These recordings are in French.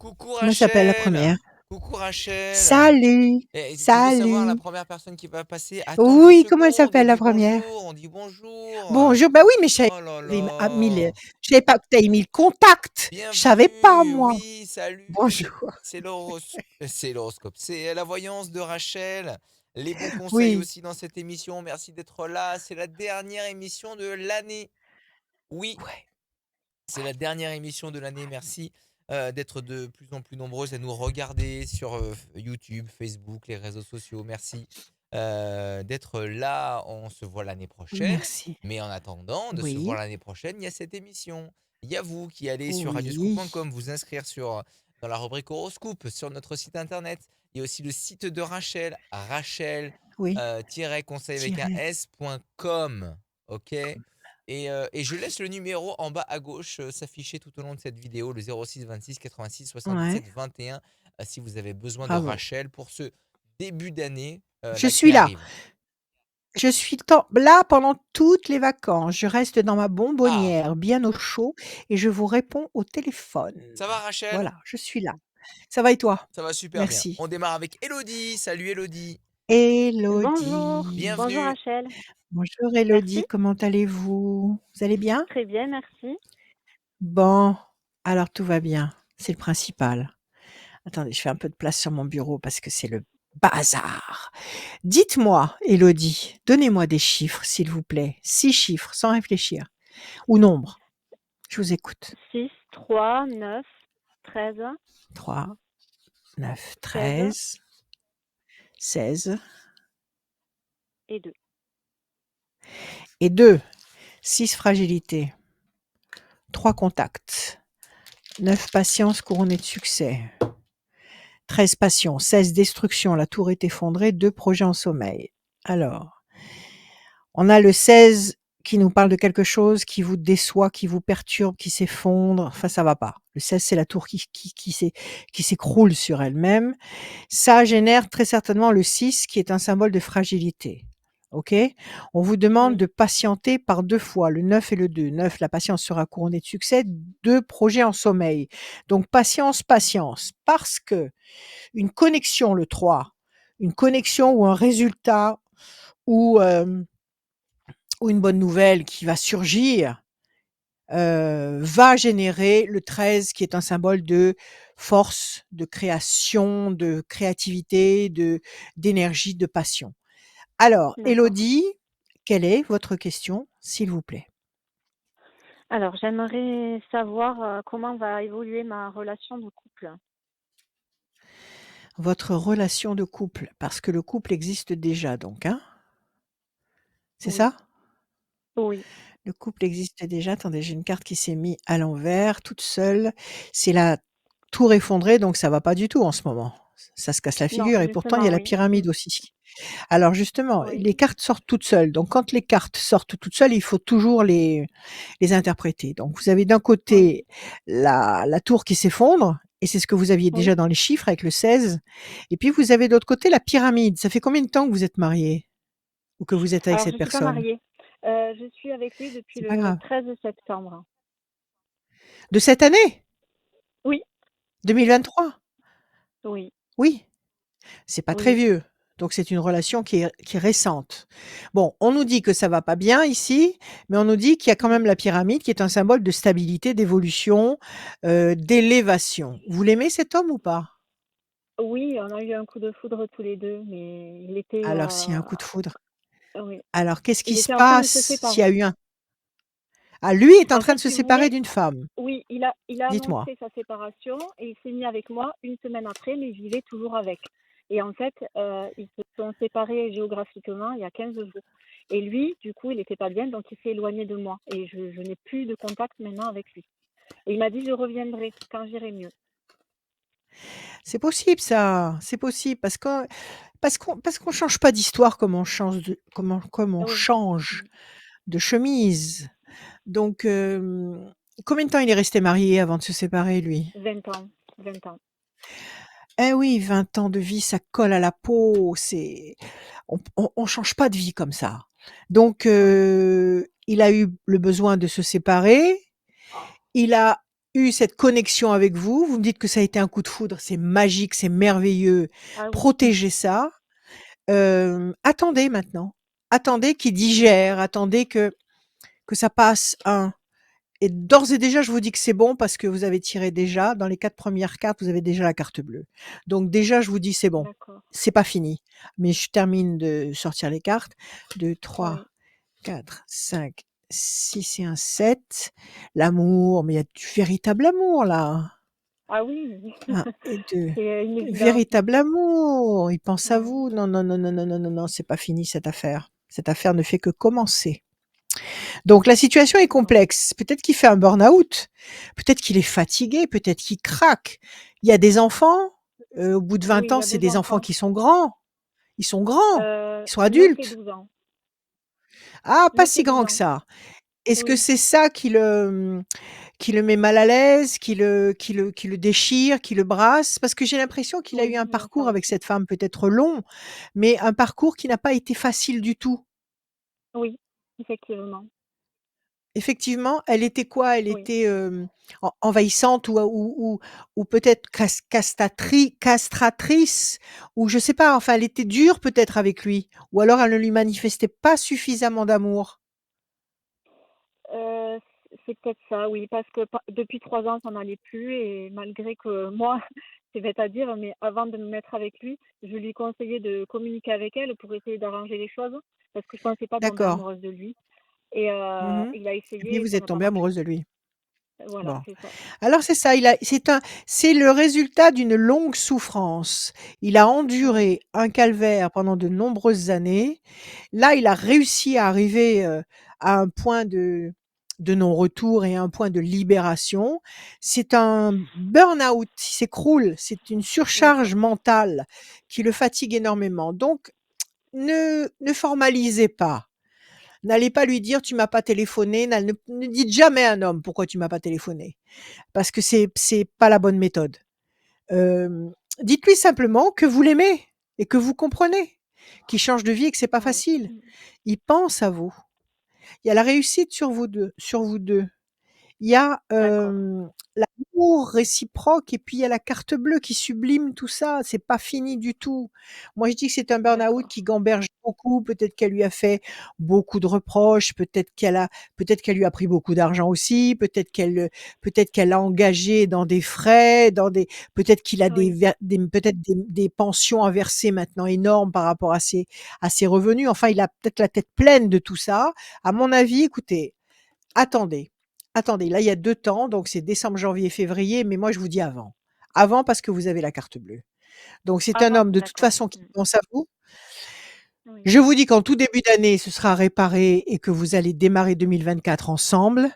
Coucou Comment s'appelle la Rachel. première? Coucou Rachel. Salut, Et tu veux savoir la salut. première personne qui va passer? Attends deux Oui, comment elle secondes, on s'appelle la dit première? bonjour, on dit bonjour. Bonjour, bah oui, mais je savais Oh là que t'avais mis là. je savais pas que t'avais mis le contact. Je savais pas, Bienvenue, moi. oui, salut. Bonjour. C'est l'horoscope, c'est la voyance de Rachel. Les bons conseils Oui, aussi dans cette émission. Merci d'être là. C'est la dernière émission de l'année. Oui, ouais, c'est la dernière émission de l'année. Merci d'être de plus en plus nombreuses à nous regarder sur YouTube, Facebook, les réseaux sociaux. Merci d'être là. On se voit l'année prochaine. merci. Mais en attendant de se voir Oui, l'année prochaine, il y a cette émission. Il y a vous qui allez sur oui, radioscoop.com vous inscrire dans la rubrique horoscope sur notre site internet. Il y a aussi le site de Rachel, Rachel oui. conseil avec un Tiret. s.com. Ok. Et je laisse le numéro en bas à gauche s'afficher tout au long de cette vidéo, le 06 26 86 Ouais, 77 21, si vous avez besoin de bravo. Rachel pour ce début d'année Je là qui suis là. arrive. Je suis là pendant toutes les vacances. Je reste dans ma Ah, bonbonnière, bien au chaud, et je vous réponds au téléphone. ça va Rachel? Voilà, je suis là. Ça va et toi? Ça va super bien. Merci. On démarre avec Elodie. Salut Elodie. Bonjour, Élodie. bonjour Bienvenue. Rachel. Bonjour Merci, Élodie, comment allez-vous? Vous allez bien? très bien, merci. Bon, alors tout va bien, c'est le principal. Attendez, je fais un peu de place sur mon bureau parce que c'est le bazar. Dites-moi, Élodie, donnez-moi des chiffres, s'il vous plaît. 6 chiffres, sans réfléchir. Ou nombre. Je vous écoute. 6, 3, 9, 13, 3, 9, 16 13, 16 et 2. et 2. 6 fragilités. 3 contacts. 9 patience couronnée de succès. 13 passions, 16 destructions, la tour est effondrée, 2 projets en sommeil. Alors, on a le 16 qui nous parle de quelque chose qui vous déçoit, qui vous perturbe, qui s'effondre. Enfin, ça va pas. Le 16, c'est la tour qui s'écroule sur elle-même. Ça génère très certainement le 6 qui est un symbole de fragilité. OK? On vous demande Oui, de patienter par 2 fois, le 9 et le 2. 9, la patience sera couronnée de succès, 2 projets en sommeil. Donc patience, patience. Parce que une connexion, le 3, une connexion ou un résultat ou, ou une bonne nouvelle qui va surgir, va générer le 13 qui est un symbole de force, de création, de créativité, d'énergie, de passion. Alors, d'accord. Élodie, quelle est votre question, s'il vous plaît? Alors, j'aimerais savoir comment va évoluer ma relation de couple. Votre relation de couple, parce que le couple existe déjà donc, hein? C'est Oui, ça? oui, Le couple existe déjà. Attendez, j'ai une carte qui s'est mise à l'envers, toute seule. C'est la tour effondrée, donc ça va pas du tout en ce moment. Ça se casse la non, figure et pourtant il y a justement, la oui. pyramide aussi. Alors justement, Oui, les cartes sortent toutes seules. Donc quand les cartes sortent toutes seules, il faut toujours les interpréter. Donc vous avez d'un oui, côté la tour qui s'effondre, et c'est ce que vous aviez oui. déjà dans les chiffres avec le 16. Et puis vous avez de l'autre côté la pyramide. Ça fait combien de temps que vous êtes mariés? Ou que vous êtes avec Alors, je cette ne suis pas personne? mariée. Je suis avec lui depuis C'est pas le grave. 13 septembre. De cette année? Oui, 2023? oui, Oui. C'est pas très oui. vieux. Donc c'est une relation qui est récente. Bon, on nous dit que ça va pas bien ici, mais on nous dit qu'il y a quand Mm. même la pyramide qui est un symbole de stabilité, d'évolution, d'élévation. Vous l'aimez cet homme ou pas? Oui, on a eu un coup de foudre tous les deux, mais il était, Alors s'il y a un coup de foudre, oui, alors qu'est-ce qui il se était en train de se passe s'il y a séparer. eu un ah lui est en En train fait, de se si vous séparer voulez, d'une femme? oui, il a Dites-moi. annoncé sa séparation et il s'est mis avec moi une semaine après, mais il vivait toujours avec. Et en fait, ils se sont séparés géographiquement il y a 15 jours. Et lui, du coup, il n'était pas bien, donc il s'est éloigné de moi. Et je n'ai plus de contact maintenant avec lui. Et il m'a dit, je reviendrai quand j'irai mieux. C'est possible ça, c'est possible parce qu'on change pas d'histoire comme on change de comme on Oui, change de chemise. Donc, combien de temps il est resté marié avant de se séparer, lui? 20 ans, 20 ans. Eh oui, 20 ans de vie, ça colle à la peau, c'est on change pas de vie comme ça. Donc, Oui, il a eu le besoin de se séparer. Il a eu cette connexion avec vous. Vous me dites que ça a été un coup de foudre, c'est magique, c'est merveilleux. Ah oui, Protégez ça. Attendez maintenant. Attendez qu'il digère, d'accord. attendez que ça passe et d'ores et déjà, je vous dis que c'est bon parce que vous avez tiré déjà dans les 4 premières cartes, vous avez déjà la carte bleue. Donc déjà, je vous dis: «C'est bon, D'accord. c'est pas fini». Mais je termine de sortir les cartes. 2, Oui. 3, 4, 5, 6 et un 7. L'amour, mais il y a du véritable amour là. Ah oui, 1 et 2. c'est une évidence. Véritable amour, il pense à Ouais. vous. Non, non, non, non, non, non, non, non, c'est pas fini cette affaire. Cette affaire ne fait que commencer. Donc la situation est Bon. complexe. Peut-être qu'il fait un burn-out, peut-être qu'il est fatigué, peut-être qu'il craque. Il y a des enfants, au bout de 20 Oui, il ans, y a c'est 2 des enfants enfants, qui sont grands. Ils sont grands, ils sont 9 et adultes. 12 ans. Ah, pas 9 si et 12 grands que ans. ça. Est-ce que Oui. c'est ça qui le met mal à l'aise, qui le déchire, qui le brasse? Parce que j'ai l'impression qu'il a eu Oui, un il y a ça parcours avec aussi. cette femme peut-être long, mais un parcours qui n'a pas été facile du tout. Oui, effectivement. Effectivement, elle était quoi? Elle Oui. était, envahissante ou peut-être castratrice ou je sais pas, enfin elle était dure peut-être avec lui ou alors elle ne lui manifestait pas suffisamment d'amour? C'est peut-être ça, oui, parce que depuis 3 ans, ça n'allait plus et malgré que moi, c'est bête à dire, mais avant de me mettre avec lui, je lui conseillais de communiquer avec elle pour essayer d'arranger les choses parce que je pensais pas tomber D'accord. amoureuse de lui et Mmh il a et puis essayé et vous ça êtes n'a pas tombée marché. amoureuse de lui. Voilà, Bon. c'est ça. Alors c'est ça, c'est le résultat d'une longue souffrance. Il a Oui, enduré un calvaire pendant de nombreuses années. Là, il a réussi à arriver, à un point de non-retour et un point de libération. C'est un burn-out, il s'écroule, c'est une surcharge d'accord. mentale qui le fatigue énormément. Donc ne formalisez pas. N'allez pas lui dire: «Tu m'as pas téléphoné», ne dites jamais à un homme: «Pourquoi tu m'as pas téléphoné?» parce que c'est pas la bonne méthode. Dites-lui simplement que vous l'aimez et que vous comprenez, qu'il change de vie et que c'est pas Oui. facile. Il pense à vous. Il y a la réussite sur vous 2. Il y a, D'accord. l'amour réciproque et puis il y a la carte bleue qui sublime tout ça, c'est pas fini du tout. Moi, je dis que c'est un burn-out D'accord. qui gamberge beaucoup, peut-être qu'elle lui a fait beaucoup de reproches, peut-être qu'elle lui a pris beaucoup d'argent aussi, peut-être qu'elle l'a engagé dans des frais, peut-être qu'il a Oui. peut-être des pensions à verser maintenant énormes par rapport à ses revenus. Enfin, il a peut-être la tête pleine de tout ça. À mon avis, écoutez, attendez, attendez, là, il y a 2 temps, donc c'est décembre, janvier, février, mais moi je vous dis avant. Avant parce que vous avez la carte bleue. Donc c'est un Avant, homme de toute d'accord. façon qui pense à vous. Oui. Je vous dis qu'en tout début d'année, ce sera réparé et que vous allez démarrer 2024 ensemble.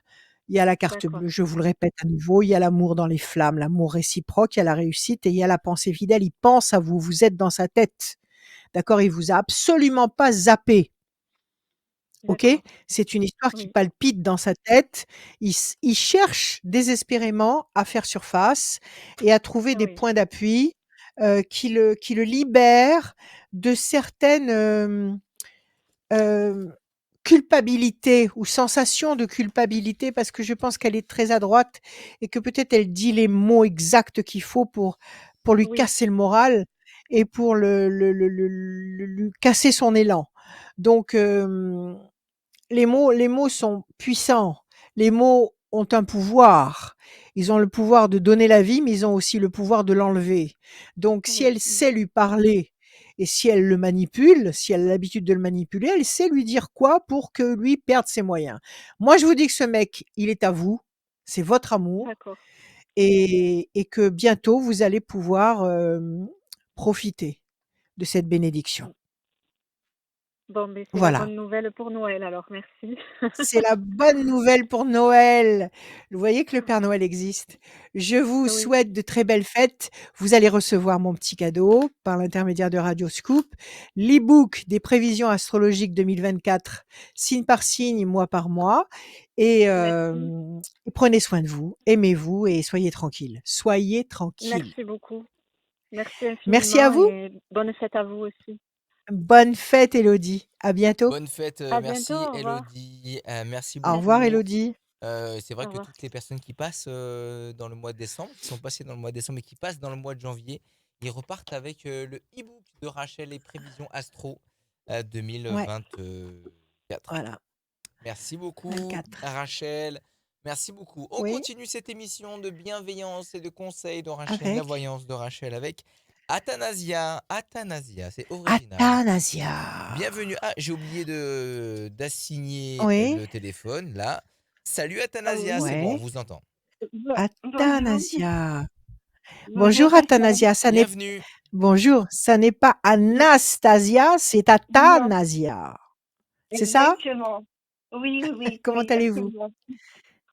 Il y a la carte D'accord. bleue, je vous le répète à nouveau, il y a l'amour dans les flammes, l'amour réciproque, il y a la réussite et il y a la pensée fidèle. Il pense à vous, vous êtes dans sa tête. D'accord? Il vous a absolument pas zappé. OK? D'accord. C'est une histoire qui Oui. palpite dans sa tête. Il cherche désespérément à faire surface et à trouver des Oui. points d'appui, qui le libèrent de certaines, hem, culpabilités ou sensations de culpabilité parce que je pense qu'elle est très à droite et que peut-être elle dit les mots exacts qu'il faut pour lui Oui. casser le moral et pour le lui casser son élan. Donc les mots sont puissants. Les mots ont un pouvoir. Ils ont le pouvoir de donner la vie, mais ils ont aussi le pouvoir de l'enlever. Donc si Oui. elle sait lui parler et si elle le manipule, si elle a l'habitude de le manipuler, elle sait lui dire quoi pour que lui perde ses moyens. Moi, je vous dis que ce mec, il est à vous, c'est votre amour D'accord. et que bientôt vous allez pouvoir, profiter de cette bénédiction. Bon, beh, c'est la Voilà. bonne nouvelle pour Noël alors, merci. C'est la bonne nouvelle pour Noël. Vous voyez que le Père Noël existe. Je vous Oui, souhaite de très belles fêtes. Vous allez recevoir mon petit cadeau par l'intermédiaire de Radio Scoop, l'e-book des prévisions astrologiques 2024, signe par signe, mois par mois. Et, merci. prenez soin de vous, aimez-vous et soyez tranquilles. Soyez tranquilles. Merci beaucoup. Merci Merci à infiniment vous. et bonne fête à vous aussi. Bonne fête, Elodie. À bientôt. Bonne fête, À bientôt, merci au revoir. Elodie, merci Au revoir, beaucoup. Elodie. C'est Au vrai que revoir. toutes les personnes qui passent, dans le mois de décembre, qui sont passées dans le mois de décembre et qui passent dans le mois de janvier, ils repartent avec, le e-book de Rachel, les prévisions astro, Ouais, 2024. voilà, Merci beaucoup 24. Rachel, merci beaucoup. On Oui, continue cette émission de bienveillance et de conseils de Rachel, la avec voyance de Rachel avec Athanasia. Athanasia, c'est original. Athanasia. Bienvenue. Ah, j'ai oublié de d'assigner Oui, le téléphone là. Salut Athanasia, Oui. c'est bon, on ouais, vous entend. Bonjour. Athanasia. Bonjour, Bonjour Rachel. Athanasia, Bienvenue. bonjour, ça n'est pas Anastasia, c'est Non, Athanasia. C'est ça? exactement. Oui, oui, oui, Comment oui, allez-vous? absolument.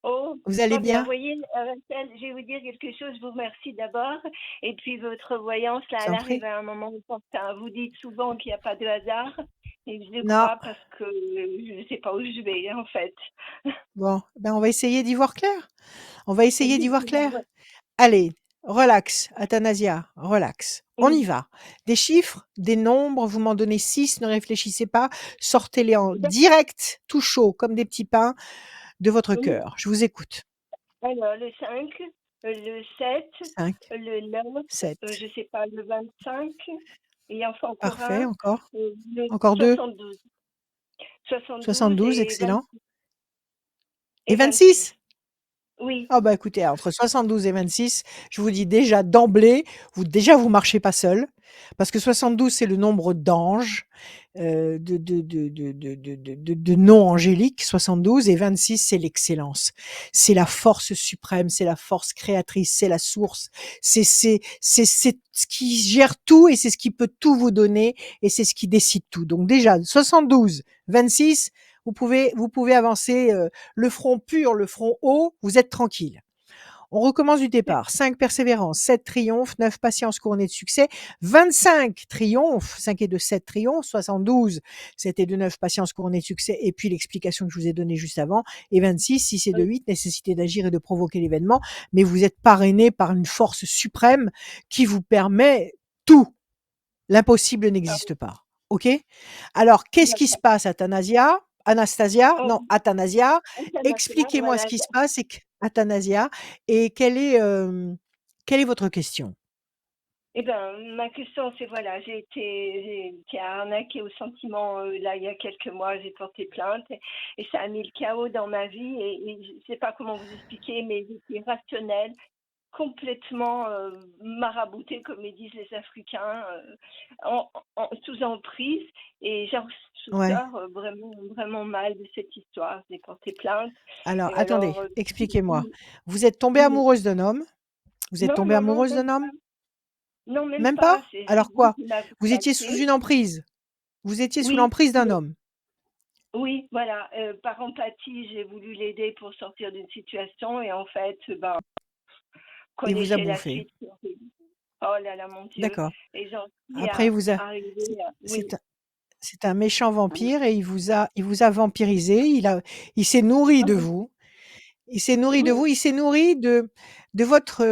Oh, Vous allez pas bien. Vous bien? voyez, Rachel, je vais vous dire quelque chose. Je vous remercie d'abord. Et puis, votre voyance, là, Je elle vous en arrive prie. à un moment opportun. Vous dites souvent qu'il n'y a pas de hasard. Et je le Non. crois parce que je ne sais pas où je vais, en fait. Bon, ben on va essayer d'y voir clair. On va essayer d'y voir clair. Ouais. Allez, relax, Athanasia, relax. On y Oui. va. Des chiffres, des nombres, vous m'en donnez 6, ne réfléchissez pas, sortez-les en D'accord. direct, tout chaud, comme des petits pains de votre Oui. cœur. Je vous écoute. Alors, le 5, le 7, 5, le 9, 7. je sais pas, le 25, et il y en faut encore Parfait, un, encore. le Encore 2. 72. 72 72, excellent. Et et 26. 26? Oui, Ah bah écoutez, entre 72 et 26, je vous dis déjà d'emblée, vous marchez pas seul, parce que 72 c'est le nombre d'anges, de noms angéliques, 72, et 26 c'est l'excellence. C'est la force suprême, c'est la force créatrice, c'est la source, c'est ce qui gère tout et c'est ce qui peut tout vous donner et c'est ce qui décide tout. Donc déjà 72, 26, vous pouvez avancer, le front pur, le front haut, vous êtes tranquille. On recommence du départ. 5 persévérance, 7 triomphe, 9 patience couronnée de succès, 25 triomphe, 5 et 2, 7 triomphe, 72, 7 et 2, 9 patience couronnée de succès, et puis l'explication que je vous ai donnée juste avant, et 26, 6 et 2, oui. 8, nécessité d'agir et de provoquer l'événement, mais vous êtes parrainé par une force suprême qui vous permet tout. L'impossible Ah, n'existe pas. OK? Alors, qu'est-ce qui se d'accord. passe, Athanasia? Anastasia? Oh, Non, Athanasia. international, Expliquez-moi ce voilà. qui se passe et Athanasia, et quelle est votre question? Eh ben, ma question, c'est voilà, j'ai été arnaquée au sentiment là il y a quelques mois, j'ai porté plainte et ça a mis le chaos dans ma vie et je sais pas comment vous expliquer, mais j'étais rationnelle, complètement maraboutée, comme ils disent les Africains, sous emprise et j'en Ouais. sors vraiment, vraiment mal de cette histoire. J'ai porté plainte Alors, et attendez, alors, expliquez-moi. Vous êtes tombée amoureuse d'un homme? Vous êtes non, tombée non, non, amoureuse même d'un pas. homme? Non, même Même pas. pas? C'est Alors lui quoi? qui m'a Vous étiez sous contactée. une emprise? Vous étiez sous Oui, l'emprise d'un homme? oui, voilà. Par empathie, j'ai voulu l'aider pour sortir d'une situation et en fait, ben, Il vous a connaissez la bouffé. suite. Oh là là, mon Dieu. D'accord. Et j'en suis Après, il vous a c'est arrivée c'est oui. c'est un méchant vampire et il vous a vampirisé, il s'est nourri Ah de bon? vous. Il s'est nourri de Oui, vous, il s'est nourri de votre,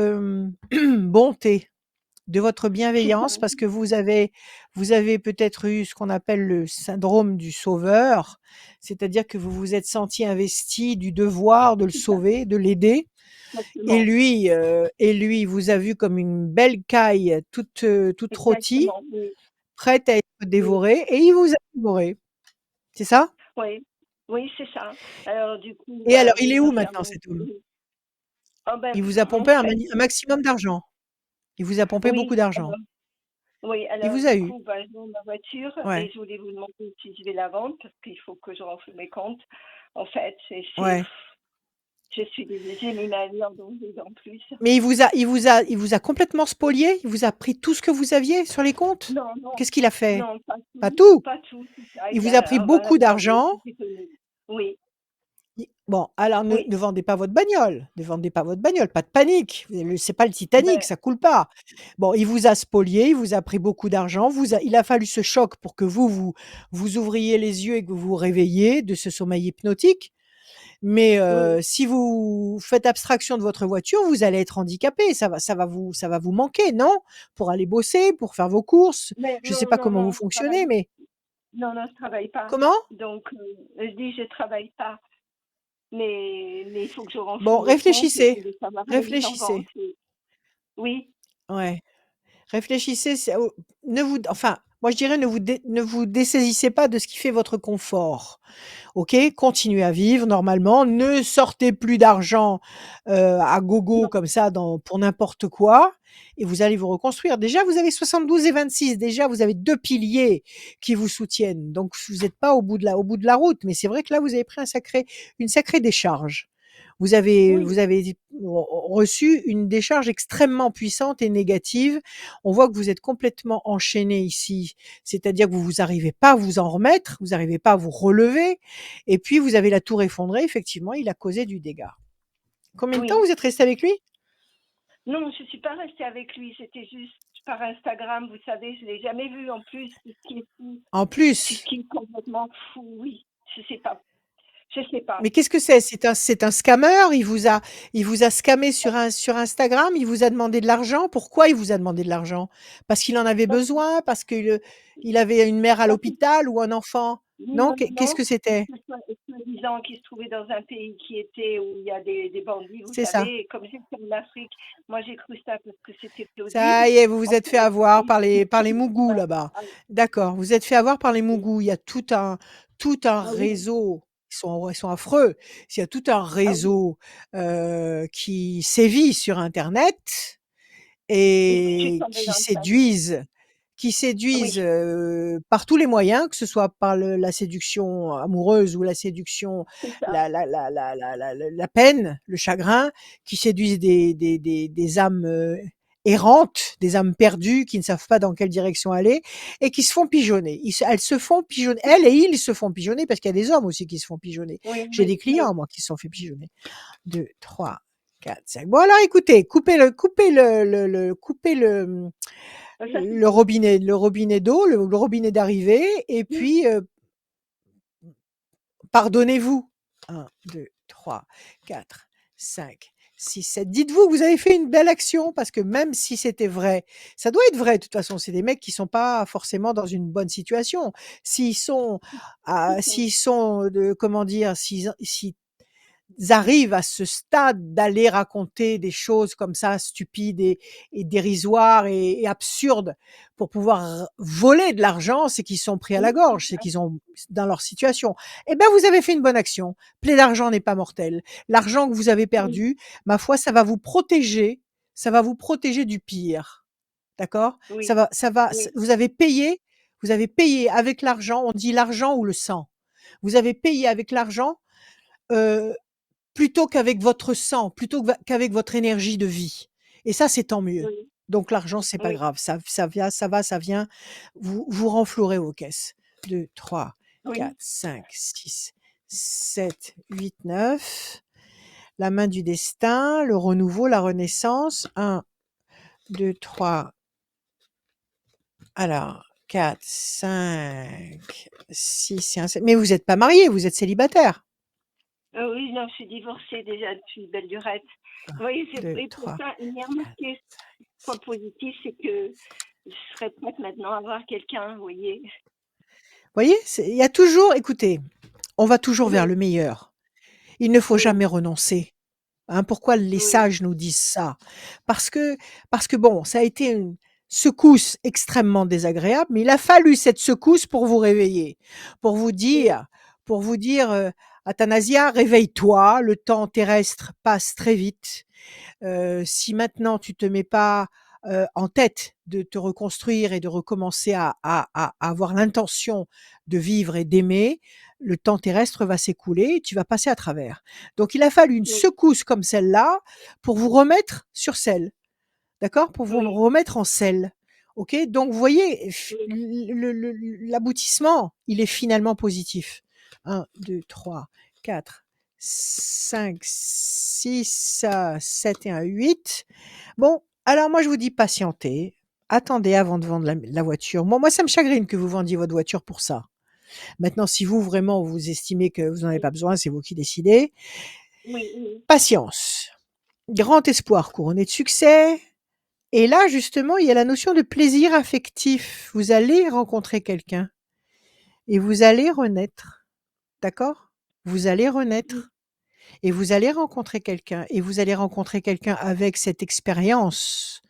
bonté, de votre c'est ça. bienveillance parce que vous avez peut-être eu ce qu'on appelle le syndrome du sauveur, c'est-à-dire que vous vous êtes senti investi du devoir de le C'est ça, sauver, de l'aider, et exactement. lui, il vous a vu comme une belle caille toute rôtie, Exactement, oui. prête à être Oui, dévorée, et il vous a dévoré. C'est ça? oui, oui, c'est ça. Alors du coup, Et alors, ben, il je est veux où faire maintenant mon cet homme? oh ben, Il vous a en pompé fait, un maximum d'argent. Il vous a pompé beaucoup oui, d'argent. oui, Il alors vous a du eu. coup, bah, je vends ma voiture et Ouais, je voulais vous demander si je vais la vendre parce qu'il faut que je renfloue mes comptes. En fait, ouais. je suis désolée, j'ai mis ma vie en danger en plus. Mais il vous a complètement spolié? Il vous a pris tout ce que vous aviez sur les comptes? Non, non, Qu'est-ce qu'il a fait? non, Pas tout. pas tout, c'est ça. Il Il vous a pris a, beaucoup regardez, d'argent. c'est étonné. Oui, Bon, alors ne oui, ne vendez pas votre bagnole, ne vendez pas votre bagnole, pas de panique. C'est pas le Titanic, ben, ça coule pas. Bon, il vous a spolié, il vous a pris beaucoup d'argent, il a fallu ce choc pour que vous ouvriez les yeux et que vous vous réveilliez de ce sommeil hypnotique. Mais oui. si vous faites abstraction de votre voiture, vous allez être handicapé, ça va vous manquer, non? Pour aller bosser, pour faire vos courses. Mais Je sais non, pas non, comment vous non, je fonctionnez, travaille. mais Non, non, je travaille pas. comment? Donc, je dis je travaille pas. mais il faut que je Bon, renfloue mes comptes et réfléchissez, que ça va remis en vente. réfléchissez. Oui, Ouais. Réfléchissez, ne vous enfin, moi je dirais ne vous dessaisissez pas de ce qui fait votre confort. OK? Continuez à vivre normalement, ne sortez plus d'argent, à gogo non, comme ça pour n'importe quoi et vous allez vous reconstruire. Déjà, vous avez 72 et 26, déjà vous avez 2 piliers qui vous soutiennent, donc vous êtes pas au bout de la route, mais c'est vrai que là, vous avez pris une sacrée décharge. oui, Vous avez reçu une décharge extrêmement puissante et négative. On voit que vous êtes complètement enchaîné ici, c'est-à-dire que vous arrivez pas à vous en remettre, vous arrivez pas à vous relever et puis vous avez la tour effondrée, effectivement, il a causé du dégât. Combien de temps oui. vous êtes resté avec lui? Non, je suis pas restée avec lui, c'était juste par Instagram, vous savez, je l'ai jamais vu en plus, c'est ce qui est fou, En c'est ce plus? qui est complètement fou, oui. Je sais pas. Mais qu'est-ce que c'est? C'est un scammer? Il vous a scammé sur Instagram? Il vous a demandé de l'argent? Pourquoi il vous a demandé de l'argent? Parce qu'il en avait Parce besoin? Parce qu'il il avait une mère à parce que l'hôpital ou un enfant? Non? non, Qu'est-ce non, que c'était? parce que soi-disant qu'il se trouvait dans un pays où il y a des bandits, vous C'est ça. savez, et comme j'étais en Afrique, moi j'ai cru ça parce que c'était plausible. Ça y est, vous vous En êtes fait fait, avoir il par les Mougous là-bas. ah D'accord, vous êtes fait avoir par les oui, Mougous. Il y a tout un ah oui, réseau. Ils sont affreux. Il y a tout un ah oui, réseau qui sévit sur Internet et je suis et tombée dans le panneau. qui Oui, séduisent par tous les moyens, que ce soit par la séduction amoureuse ou la séduction, c'est ça. la peine, le chagrin, qui séduisent des âmes errantes, des âmes perdues qui ne savent pas dans quelle direction aller et qui se font pigeonner. Elles se font pigeonner, elles et ils se font pigeonner parce qu'il y a des hommes aussi qui se font pigeonner. Oui, J'ai oui, des oui. clients, moi, qui se sont fait pigeonner. 2, 3, 4, 5. Bon alors écoutez, coupez Ça c'est fait. le robinet d'eau, le robinet d'arrivée et Oui, puis, pardonnez-vous. 1, 2, 3, 4, 5, 6, 7. Dites-vous que vous avez fait une belle action parce que même si c'était vrai, ça doit être vrai de toute façon, c'est des mecs qui sont pas forcément dans une bonne situation. S'ils sont c'est ça. s'ils sont de comment dire? S'ils arrivent à ce stade d'aller raconter des choses comme ça stupides et dérisoires et absurdes pour pouvoir voler de l'argent, c'est qu'ils sont pris à la Oui, c'est gorge, c'est ça. qu'ils ont dans leur situation. Eh ben, vous avez fait une bonne action. Plaie d'argent n'est pas mortel. L'argent que vous avez Oui, perdu, ma foi, ça va vous protéger du pire. D'accord? oui, oui, Vous avez payé avec l'argent, on dit l'argent ou le sang. Vous avez payé avec l'argent, heu, plutôt qu'avec votre sang, plutôt qu'avec votre énergie de vie et ça, c'est tant mieux. oui, Donc l'argent, c'est pas oui, grave, ça vient, vous renflouerez vos caisses. 2, 3, 4, oui, 5, 6, 7, 8, 9. La main du destin, le renouveau, la renaissance. 1, 2, 3, alors 4, 5, 6 et un 7. Mais vous êtes pas mariés, vous êtes célibataire? oui, non, je suis divorcée déjà depuis belle lurette. 1, Oui, et 2, pour 3, ça, il y a 4. remarqué point positif, c'est que je serais prête maintenant à voir quelqu'un, vous voyez? Voyez? Il y a toujours écoutez, on va toujours vers Oui, le meilleur. Il ne faut oui, jamais renoncer. Hein, pourquoi les oui, sages nous disent ça? Parce que parce que bon, ça a été une secousse extrêmement désagréable, mais il a fallu cette secousse pour vous réveiller, pour vous oui, dire pour vous dire, «Athanasia, réveille-toi, le temps terrestre passe très vite. Si maintenant tu te mets pas, en tête de te reconstruire et de recommencer à avoir l'intention de vivre et d'aimer, le temps terrestre va s'écouler et tu vas passer à travers. Donc il a fallu une oui, secousse comme celle-là pour vous remettre sur selle, d'accord? Pour vous oui, remettre en selle. OK? Donc vous voyez, f oui, le l'aboutissement, il est finalement positif. 1, 2, 3, 4, 5, 6, 7 et un 8. Bon, alors moi je vous dis patientez, attendez avant de vendre la voiture. Moi ça me chagrine que vous vendiez votre voiture pour ça. Maintenant si vous vraiment vous estimez que vous en avez oui, pas besoin, c'est vous qui décidez. oui, oui, Patience, grand espoir couronné de succès et là justement il y a la notion de plaisir affectif. Vous allez rencontrer quelqu'un et vous allez renaître, d'accord? Vous allez oui, renaître. et vous allez rencontrer quelqu'un et vous allez rencontrer quelqu'un avec cette expérience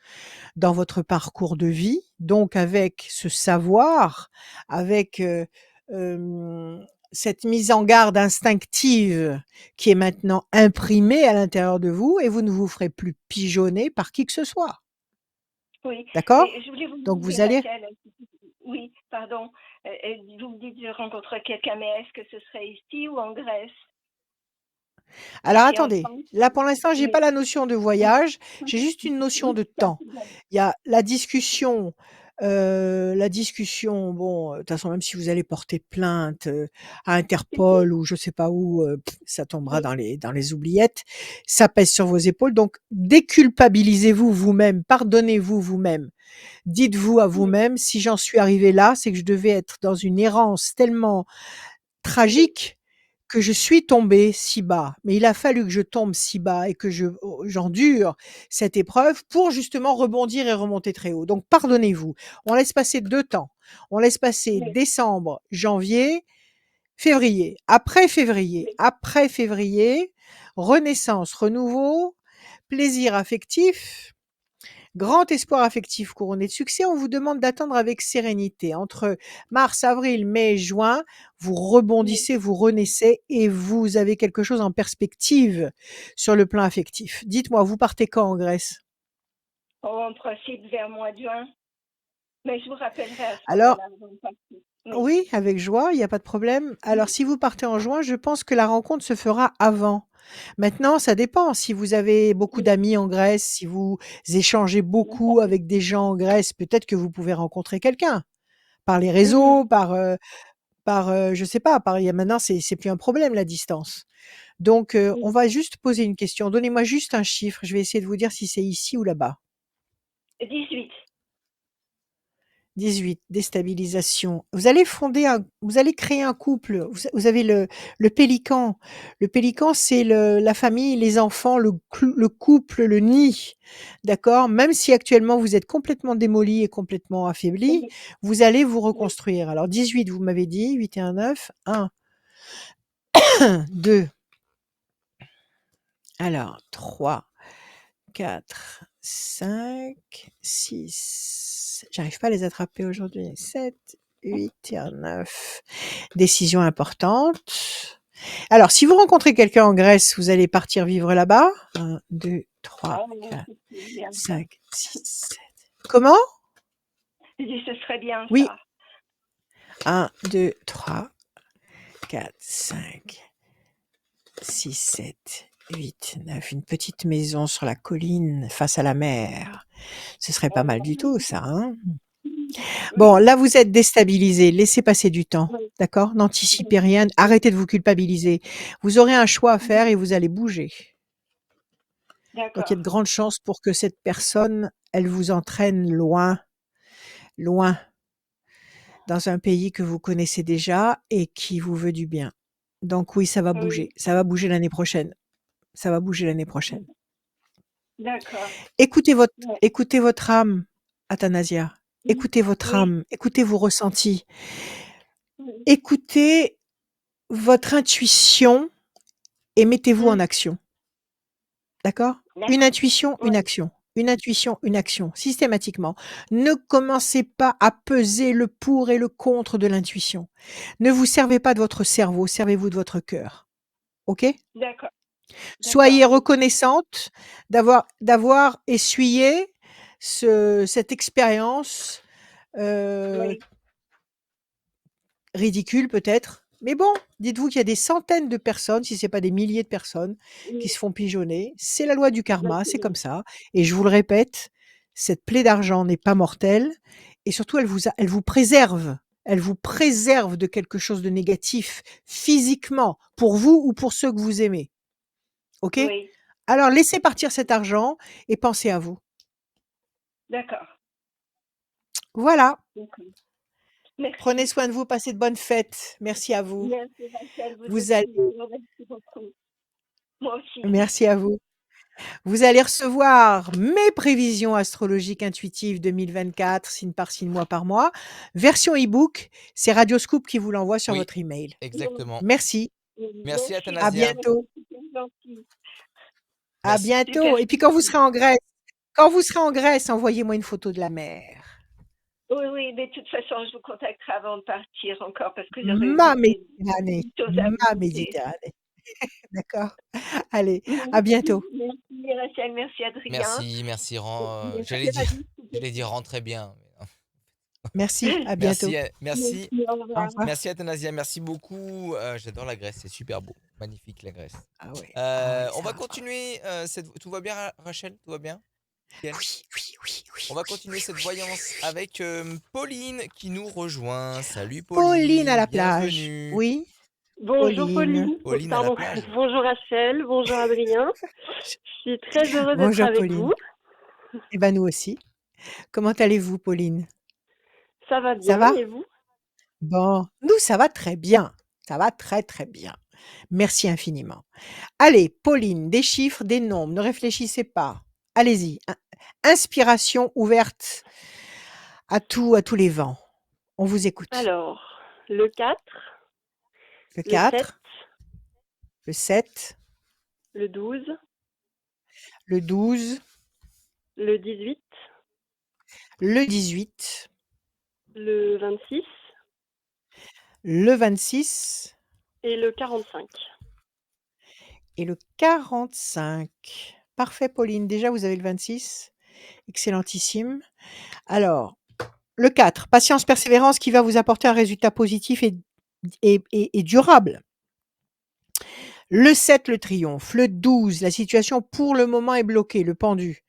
dans votre parcours de vie, donc avec ce savoir, avec, cette mise en garde instinctive qui est maintenant imprimée à l'intérieur de vous et vous ne vous ferez plus pigeonner par qui que ce soit. Oui, D'accord? et je voulais vous Donc demander, vous allez Rachel, oui, pardon, vous me dites je rencontre quelqu'un, mais est-ce que ce serait ici ou en Grèce? Alors Ici en attendez, France? là pour l'instant, j'ai pas Oui. la notion de voyage, j'ai juste une notion de temps. Il y a la discussion, bon, de toute façon, même si vous allez porter plainte, à Interpol ou je sais pas où, ça tombera Oui, dans les oubliettes. Ça pèse sur vos épaules, donc déculpabilisez-vous vous-même, pardonnez-vous vous-même. Dites-vous à oui, vous-même: «Si j'en suis arrivé là, c'est que je devais être dans une errance tellement oui, tragique que je suis tombée si bas, mais il a fallu que je tombe si bas et que j'endure cette épreuve pour justement rebondir et remonter très haut. Donc pardonnez-vous. On laisse passer 2 temps. On laisse passer oui, décembre, janvier, février. oui, Après février, renaissance, renouveau, plaisir affectif, grand espoir affectif couronné de succès, on vous demande d'attendre avec sérénité. Entre mars, avril, mai, juin, vous oui. rebondissez, vous renaissez et vous avez quelque chose en perspective sur le plan affectif. Dites-moi, vous partez quand en Grèce? En principe vers mois de juin, mais je vous rappellerai à ce Alors, moment-là avant de partir. Oui. oui, avec joie, il n'y a pas de problème. Alors, si vous partez en juin, je pense que la rencontre se fera avant. Maintenant, ça dépend. Si vous avez beaucoup Oui, d'amis en Grèce, si vous échangez beaucoup avec des gens en Grèce, peut-être que vous pouvez rencontrer quelqu'un par les mhm, réseaux, je sais pas, par il y a maintenant c'est plus un problème la distance. Donc on oui. va juste poser une question. Donnez-moi juste un chiffre, je vais essayer de vous dire si c'est ici ou là-bas. 18. 18, déstabilisation. Vous allez créer un couple. Vous avez le pélican. Le pélican, c'est la famille, les enfants, le couple, le nid. D'accord? Même si actuellement vous êtes complètement démoli et complètement affaibli, Oui, vous allez vous oui, reconstruire. Alors 18, vous m'avez dit, 8 et 1, 9. 1, 2, alors 3, 4, 5, 6. J'arrive pas à les attraper aujourd'hui. 7, 8 et un 9. Décision importante. Alors, si vous rencontrez quelqu'un en Grèce, vous allez partir vivre là-bas. 1, 2, 3, ah, oui, 4, c'est bien ça. 5, 6, 7. Comment? Je dis ce serait bien Oui. ça. 1, 2, 3, 4, 5, 6, 7, 8, 9. Une petite maison sur la colline face à la mer. Ce serait pas Oh, mal du tout ça, hein? Bon, oui, là, vous êtes déstabilisé, laissez passer du temps, oui, d'accord? oui, N'anticipez rien, arrêtez de vous culpabiliser. Vous aurez un choix à faire et vous allez bouger. Donc il y a d'accord. de grandes chances pour que cette personne, elle vous entraîne loin, loin, dans un pays que vous connaissez déjà et qui vous veut du bien. Donc oui, Oui, ça va bouger l'année prochaine, ça va bouger l'année prochaine. d'accord. Ouais, Écoutez votre âme, Athanasia. Écoutez votre oui, âme, écoutez vos ressentis, oui, écoutez votre intuition et mettez-vous en oui, action. D'accord? Une d'accord. intuition, une Oui, action. Une intuition, une action, systématiquement. Ne commencez pas à peser le pour et le contre de l'intuition. Ne vous servez pas de votre cerveau, servez-vous de votre cœur. OK? d'accord, d'accord. Soyez reconnaissante d'avoir essuyé cette expérience, heu, Oui, ridicule peut-être, mais bon, dites-vous qu'il y a des centaines de personnes, si c'est pas des milliers de personnes, qui oui, se font pigeonner. C'est la loi du karma, c'est exactement. comme ça et je vous le répète, cette plaie d'argent n'est pas mortelle et surtout elle vous préserve. Elle vous préserve de quelque chose de négatif physiquement, pour vous ou pour ceux que vous aimez. OK? Oui, Alors laissez partir cet argent et pensez à vous. d'accord, Voilà, d'accord. prenez Merci. soin de vous, passez de bonnes fêtes. Merci à vous. Merci Rachel, vous Vous allez aussi. Merci beaucoup. Moi aussi. Merci à vous. Vous allez recevoir mes prévisions astrologiques intuitives 2024, signe par signe, mois par mois. Version e-book, c'est Radioscoop qui vous l'envoie sur Oui, votre email. exactement. Merci. Merci Merci, À Athanasian. bientôt. c'était gentil. À Merci. bientôt. Super. Et puis quand vous serez en Grèce, envoyez-moi une photo de la mer. Oui, oui, mais de toute façon, je vous contacterai avant de partir encore parce que j'aurais Ma des Méditerranée, choses à vous ma demander. Méditerranée. D'accord? Allez, à Merci, bientôt. merci Rachel, merci Adrien. Merci. Merci Ravi. J'allais dire rentrez bien. Mais non. Merci, à Merci, bientôt. merci, Merci, au Au revoir. revoir. merci Athanasian. Merci beaucoup. J'adore la Grèce, c'est super beau, magnifique la Grèce. Ah ouais, On ça va va pas. continuer. Tout va bien, Rachel? Tout va bien? Nickel. Oui, On va continuer cette voyance avec Pauline qui nous rejoint. Salut Pauline à Pauline, la plage. bienvenue. Oui, Bonjour Pauline. Pauline, Pauline à la pardon, plage. bonjour Rachel, bonjour Adrien. Je suis très heureuse d'être Bonjour avec Pauline. vous. Eh ben nous aussi. Comment allez-vous, Pauline? Ça va Ça bien va? et vous? Bon, nous, ça va très bien. Ça va très, très bien. Merci infiniment. Allez, Pauline, des chiffres, des nombres, ne réfléchissez pas. Allez-y. Inspiration ouverte à tous les vents. On vous écoute. Alors, le 4, Le le 7, 4, le 7, le 12, le 12, le 18, le 18, le 26 le 26 et le 45. et le 45. Parfait, Pauline. Déjà, vous avez le 26. Excellentissime. Alors, le 4, patience, persévérance qui va vous apporter un résultat positif et durable. Le 7, le triomphe. Le 12, la situation pour le moment est bloquée, le pendu.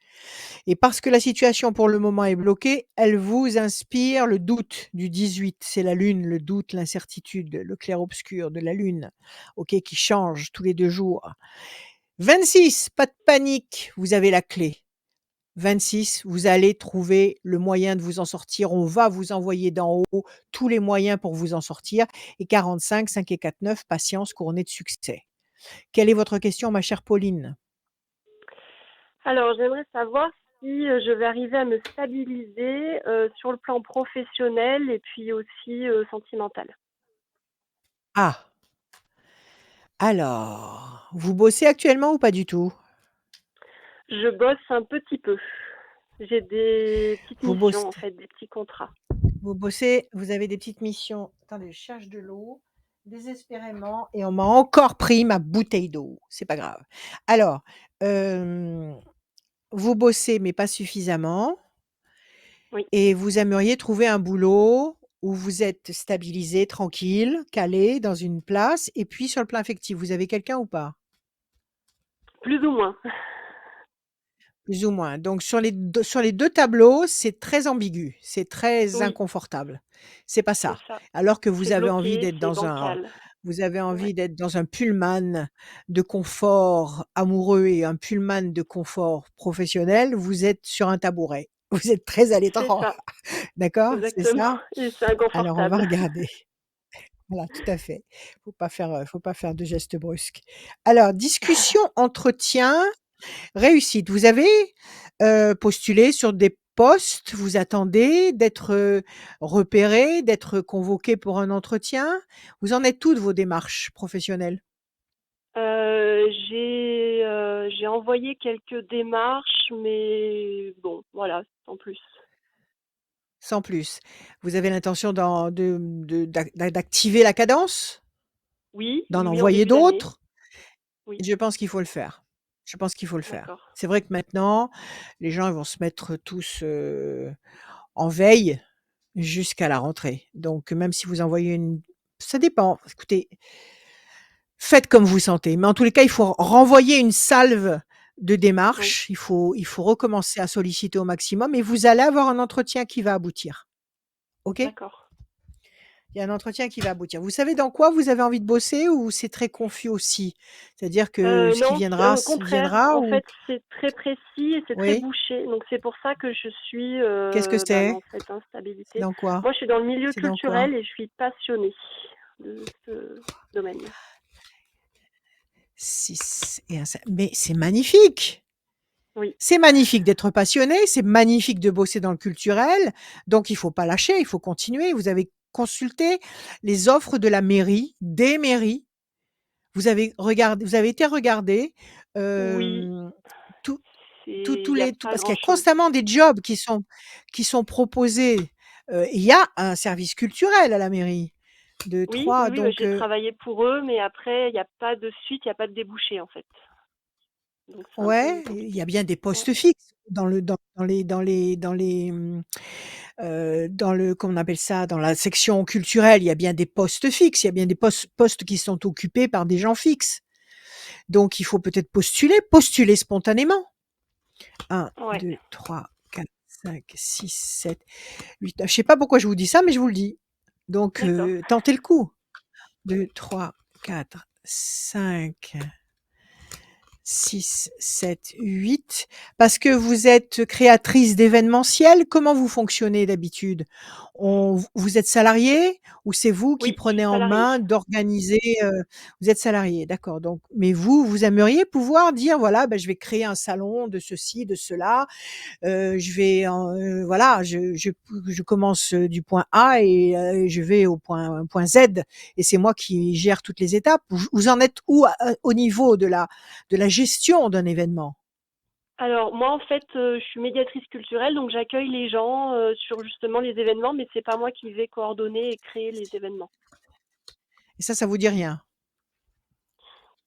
Et parce que la situation pour le moment est bloquée, elle vous inspire le doute du 18. C'est la lune, le doute, l'incertitude, le clair-obscur de la lune, ok, qui change tous les 2 jours. 26, pas de panique, vous avez la clé. 26, vous allez trouver le moyen de vous en sortir. On va vous envoyer d'en haut tous les moyens pour vous en sortir. Et 45, 5 et 4, 9, patience couronnée de succès. Quelle est votre question, ma chère Pauline? Alors, j'aimerais savoir si je vais arriver à me stabiliser sur le plan professionnel et puis aussi sentimental. Ah, alors, vous bossez actuellement ou pas du tout? Je bosse un petit peu. J'ai des petites Vous missions, en bossez, fait, des petits contrats. vous avez des petites missions. Attendez, je cherche de l'eau désespérément et on m'a encore pris ma bouteille d'eau. C'est pas grave. Alors, vous bossez mais pas suffisamment Oui, et vous aimeriez trouver un boulot où vous êtes stabilisé, tranquille, calé dans une place et puis sur le plan affectif, vous avez quelqu'un ou pas? plus ou moins. Plus ou moins. Donc sur les 2 tableaux, c'est très ambigu, c'est très Oui, inconfortable. C'est pas c'est ça. ça. Alors que C'est vous avez envie bloqué, d'être c'est dans un bancal. vous avez Ouais, envie d'être dans un pullman de confort amoureux et un pullman de confort professionnel, vous êtes sur un tabouret. Vous êtes très à c'est l'étroit, ça, d'accord? C'est exactement. ça? Et c'est Alors on va inconfortable. regarder. Voilà, tout à fait. Faut pas faire de gestes brusques. Alors discussion, entretien, réussite. Vous avez, postulé sur des postes, vous attendez d'être, repéré, d'être convoqué pour un entretien? Vous en êtes où de vos démarches professionnelles? J'ai envoyé quelques démarches, mais bon, voilà, sans plus. Sans plus. Vous avez l'intention d'activer la cadence? Oui, D'en oui, en envoyer début d'année. d'autres? Oui, Je pense qu'il faut le faire. Je pense qu'il faut le faire. d'accord. C'est vrai que maintenant, les gens ils vont se mettre tous, en veille jusqu'à la rentrée. Donc même si vous envoyez une ça dépend. Écoutez, faites comme vous sentez. Mais en tous les cas, il faut renvoyer une salve de Oui, démarches. Il faut recommencer à solliciter au maximum et vous allez avoir un entretien qui va aboutir. OK? d'accord. Il y a un entretien qui va aboutir. Vous savez dans quoi vous avez envie de bosser ou c'est très confus aussi? C'est-à-dire que ce qui Non, viendra, au contraire, viendra en ou fait, c'est très précis et c'est très oui? bouché. Donc c'est pour ça que je suis Qu'est-ce que dans c'est? cette C'est instabilité. dans quoi? Moi, je suis dans le milieu C'est dans quoi? culturel et je suis passionnée de ce domaine. Si c et un mais c'est magnifique! Oui, C'est magnifique d'être passionné, c'est magnifique de bosser dans le culturel, donc il faut pas lâcher, il faut continuer. Vous avez consulté les offres de la mairie, des mairies, Vous avez été regarder, Oui, tout il y a pas parce qu'il y a grand-chose. constamment des jobs qui sont proposés. Il y a un service culturel à la mairie de Oui, oui, Troyes, oui, donc j'ai travaillé pour eux, mais après, il y a pas de suite, il y a pas de débouché, en fait. Donc c'est un peu ouais, il y compliqué. a bien des Ouais. postes fixes dans le comment on appelle ça? Dans la section culturelle, il y a bien des postes fixes, il y a bien des postes qui sont occupés par des gens fixes. Donc il faut peut-être postuler spontanément. 1, Ouais, 2, 3, 4, 5, 6, 7, 8, 9. Je sais pas pourquoi je vous dis ça, mais je vous le dis. Donc d'accord. tentez le coup. 2, 3, 4, 5, 6, 7, 8. Parce que vous êtes créatrice d'événementiel, comment vous fonctionnez d'habitude? Vous êtes salarié ou c'est vous qui Oui, je suis prenez en salariée. main d'organiser, vous êtes salarié, d'accord, donc mais vous aimeriez pouvoir dire: «Voilà, bah, je vais créer un salon de ceci, de cela, je vais voilà, je commence du point A et je vais au point Z et c'est moi qui gère toutes les étapes. Vous en êtes où au niveau de la gestion d'un événement? Alors moi, en fait, je suis médiatrice culturelle, donc j'accueille les gens, sur justement les événements, mais c'est pas moi qui vais coordonner et créer les événements. Et ça vous dit rien?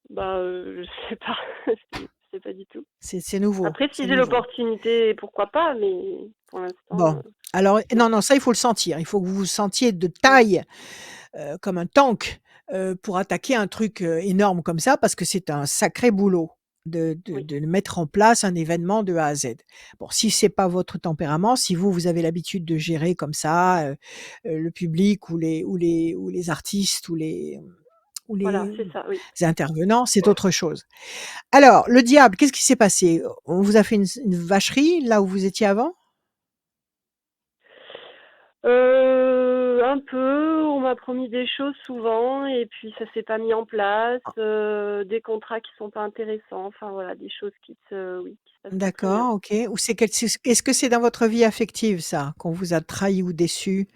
Bah, je sais pas, je sais pas du tout. C'est nouveau, Après, si c'est j'ai nouveau. l'opportunité, pourquoi pas, mais pour l'instant, Bon, alors non. non, ça, il faut le sentir. Il faut que vous vous sentiez de Mmh. taille, comme un tank, pour attaquer un truc, énorme comme ça, parce que c'est un sacré boulot Oui, de mettre en place un événement de A à Z. Bon, si c'est pas votre tempérament, si vous avez l'habitude de gérer comme ça, le public ou les artistes ou voilà, les c'est ça, oui. intervenants, c'est autre chose. Alors, le diable, qu'est-ce qui s'est passé? On vous a fait une vacherie là où vous étiez avant? Un peu, on m'a promis des choses souvent et puis ça s'est pas mis en place, des contrats qui sont pas intéressants, enfin voilà, des choses qui se passent pas très bien. D'accord, OK. Ou est-ce que c'est dans votre vie affective ça, qu'on vous a trahi ou déçu?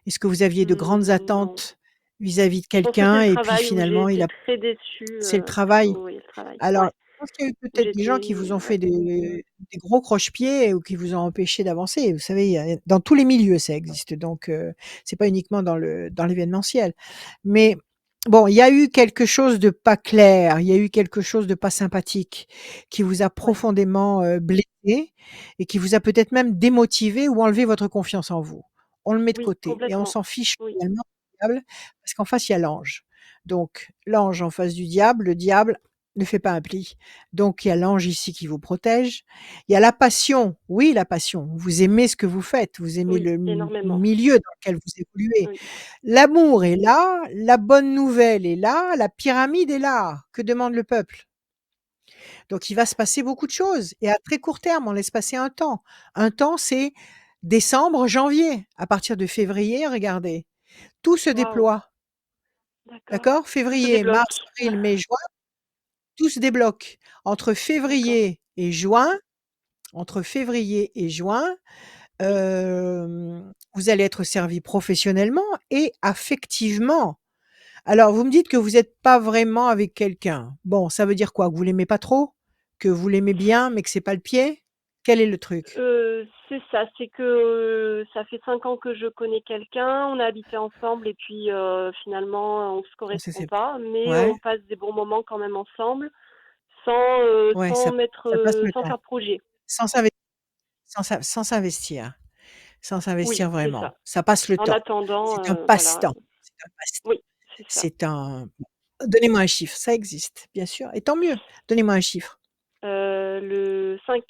Est-ce que vous aviez de grandes Non. attentes vis-à-vis de Je pense que c'est quelqu'un le et puis travail où j'ai finalement été très déçue, c'est le travail? oui, le travail, Alors, ouais. je pense qu'il y a eu Où peut-être des gens qui j'étais vous ont fait ouais. des gros croche-pieds ou qui vous ont empêché d'avancer. Vous savez, il y a dans tous les milieux ça existe, donc c'est pas uniquement dans l'événementiel. Mais bon, il y a eu quelque chose de pas clair, il y a eu quelque chose de pas sympathique qui vous a Ouais. profondément, blessée et qui vous a peut-être même démotivé ou enlevé votre confiance en vous. On le met de Oui, côté et on complètement. s'en fiche Oui, finalement du diable parce qu'en face, il y a l'ange. Donc l'ange en face du diable, le diable ne fait pas un pli. Donc il y a l'ange ici qui vous protège. Il y a la passion, oui, la passion. Vous aimez ce que vous faites, vous aimez oui, le énormément. milieu dans lequel vous évoluez. Oui, L'amour est là, la bonne nouvelle est là, la pyramide est là. Que demande le peuple? Donc il va se passer beaucoup de choses et à très court terme, on laisse passer un temps. Un temps, c'est décembre, janvier. À partir de février, regardez, tout se waouh, déploie, d'accord. d'accord? Tout se Février, débloque. mars, avril, mai, juin, tout se débloque. Entre D'accord, février et juin entre février et juin, oui. vous allez être servi professionnellement et affectivement. Alors, vous me dites que vous êtes pas vraiment avec quelqu'un. Bon, ça veut dire quoi? Que vous l'aimez pas trop? Que vous l'aimez bien, mais que c'est pas le pied? Quel est le truc? C'est ça, c'est que, ça fait 5 ans que je connais quelqu'un, on a habité ensemble et puis, finalement, on se On s'est correspond sép pas, mais ouais, on passe des bons moments quand même ensemble, ouais, sans mettre, ça passe le sans temps. faire projet. Sans s'inves sans s'investir. Sans Oui, s'investir c'est vraiment. ça. Ça passe le En temps. attendant, C'est un voilà, passe-temps. C'est un passe-temps. oui, c'est ça. C'est un donnez-moi un chiffre, ça existe, bien sûr et tant mieux. Donnez-moi un chiffre. Le 5.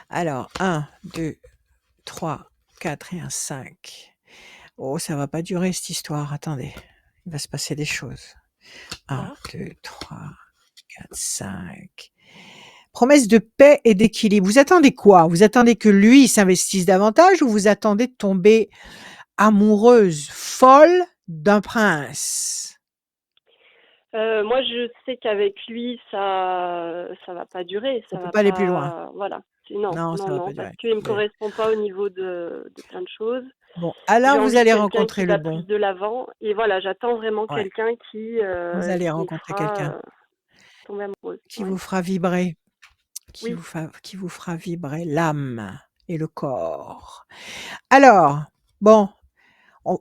Alors 1, 2, 3, 4 et un 5. Oh, ça va pas durer cette histoire, attendez, il va se passer des choses. 1, Ah, 2, 3, 4, 5. Promesse de paix et d'équilibre. Vous attendez quoi? Vous attendez que lui s'investisse davantage ou vous attendez de tomber amoureuse, folle d'un prince? moi je sais qu'avec lui ça va pas durer, Ça ça peut va pas aller plus loin. pas voilà. C'est non, Non, non, ça va non, pas parce durer. qu'il me Mais correspond pas au niveau de plein de choses. Bon, J'ai alors vous envie de allez quelqu'un rencontrer qui le va plus bon. de l'avant et voilà, j'attends vraiment Ouais, quelqu'un vous allez qui me rencontrer quelqu'un fera, tomber amoureuse. qui vous Oui. fera vibrer, Oui, qui vous fera vibrer l'âme et le corps. Alors, bon,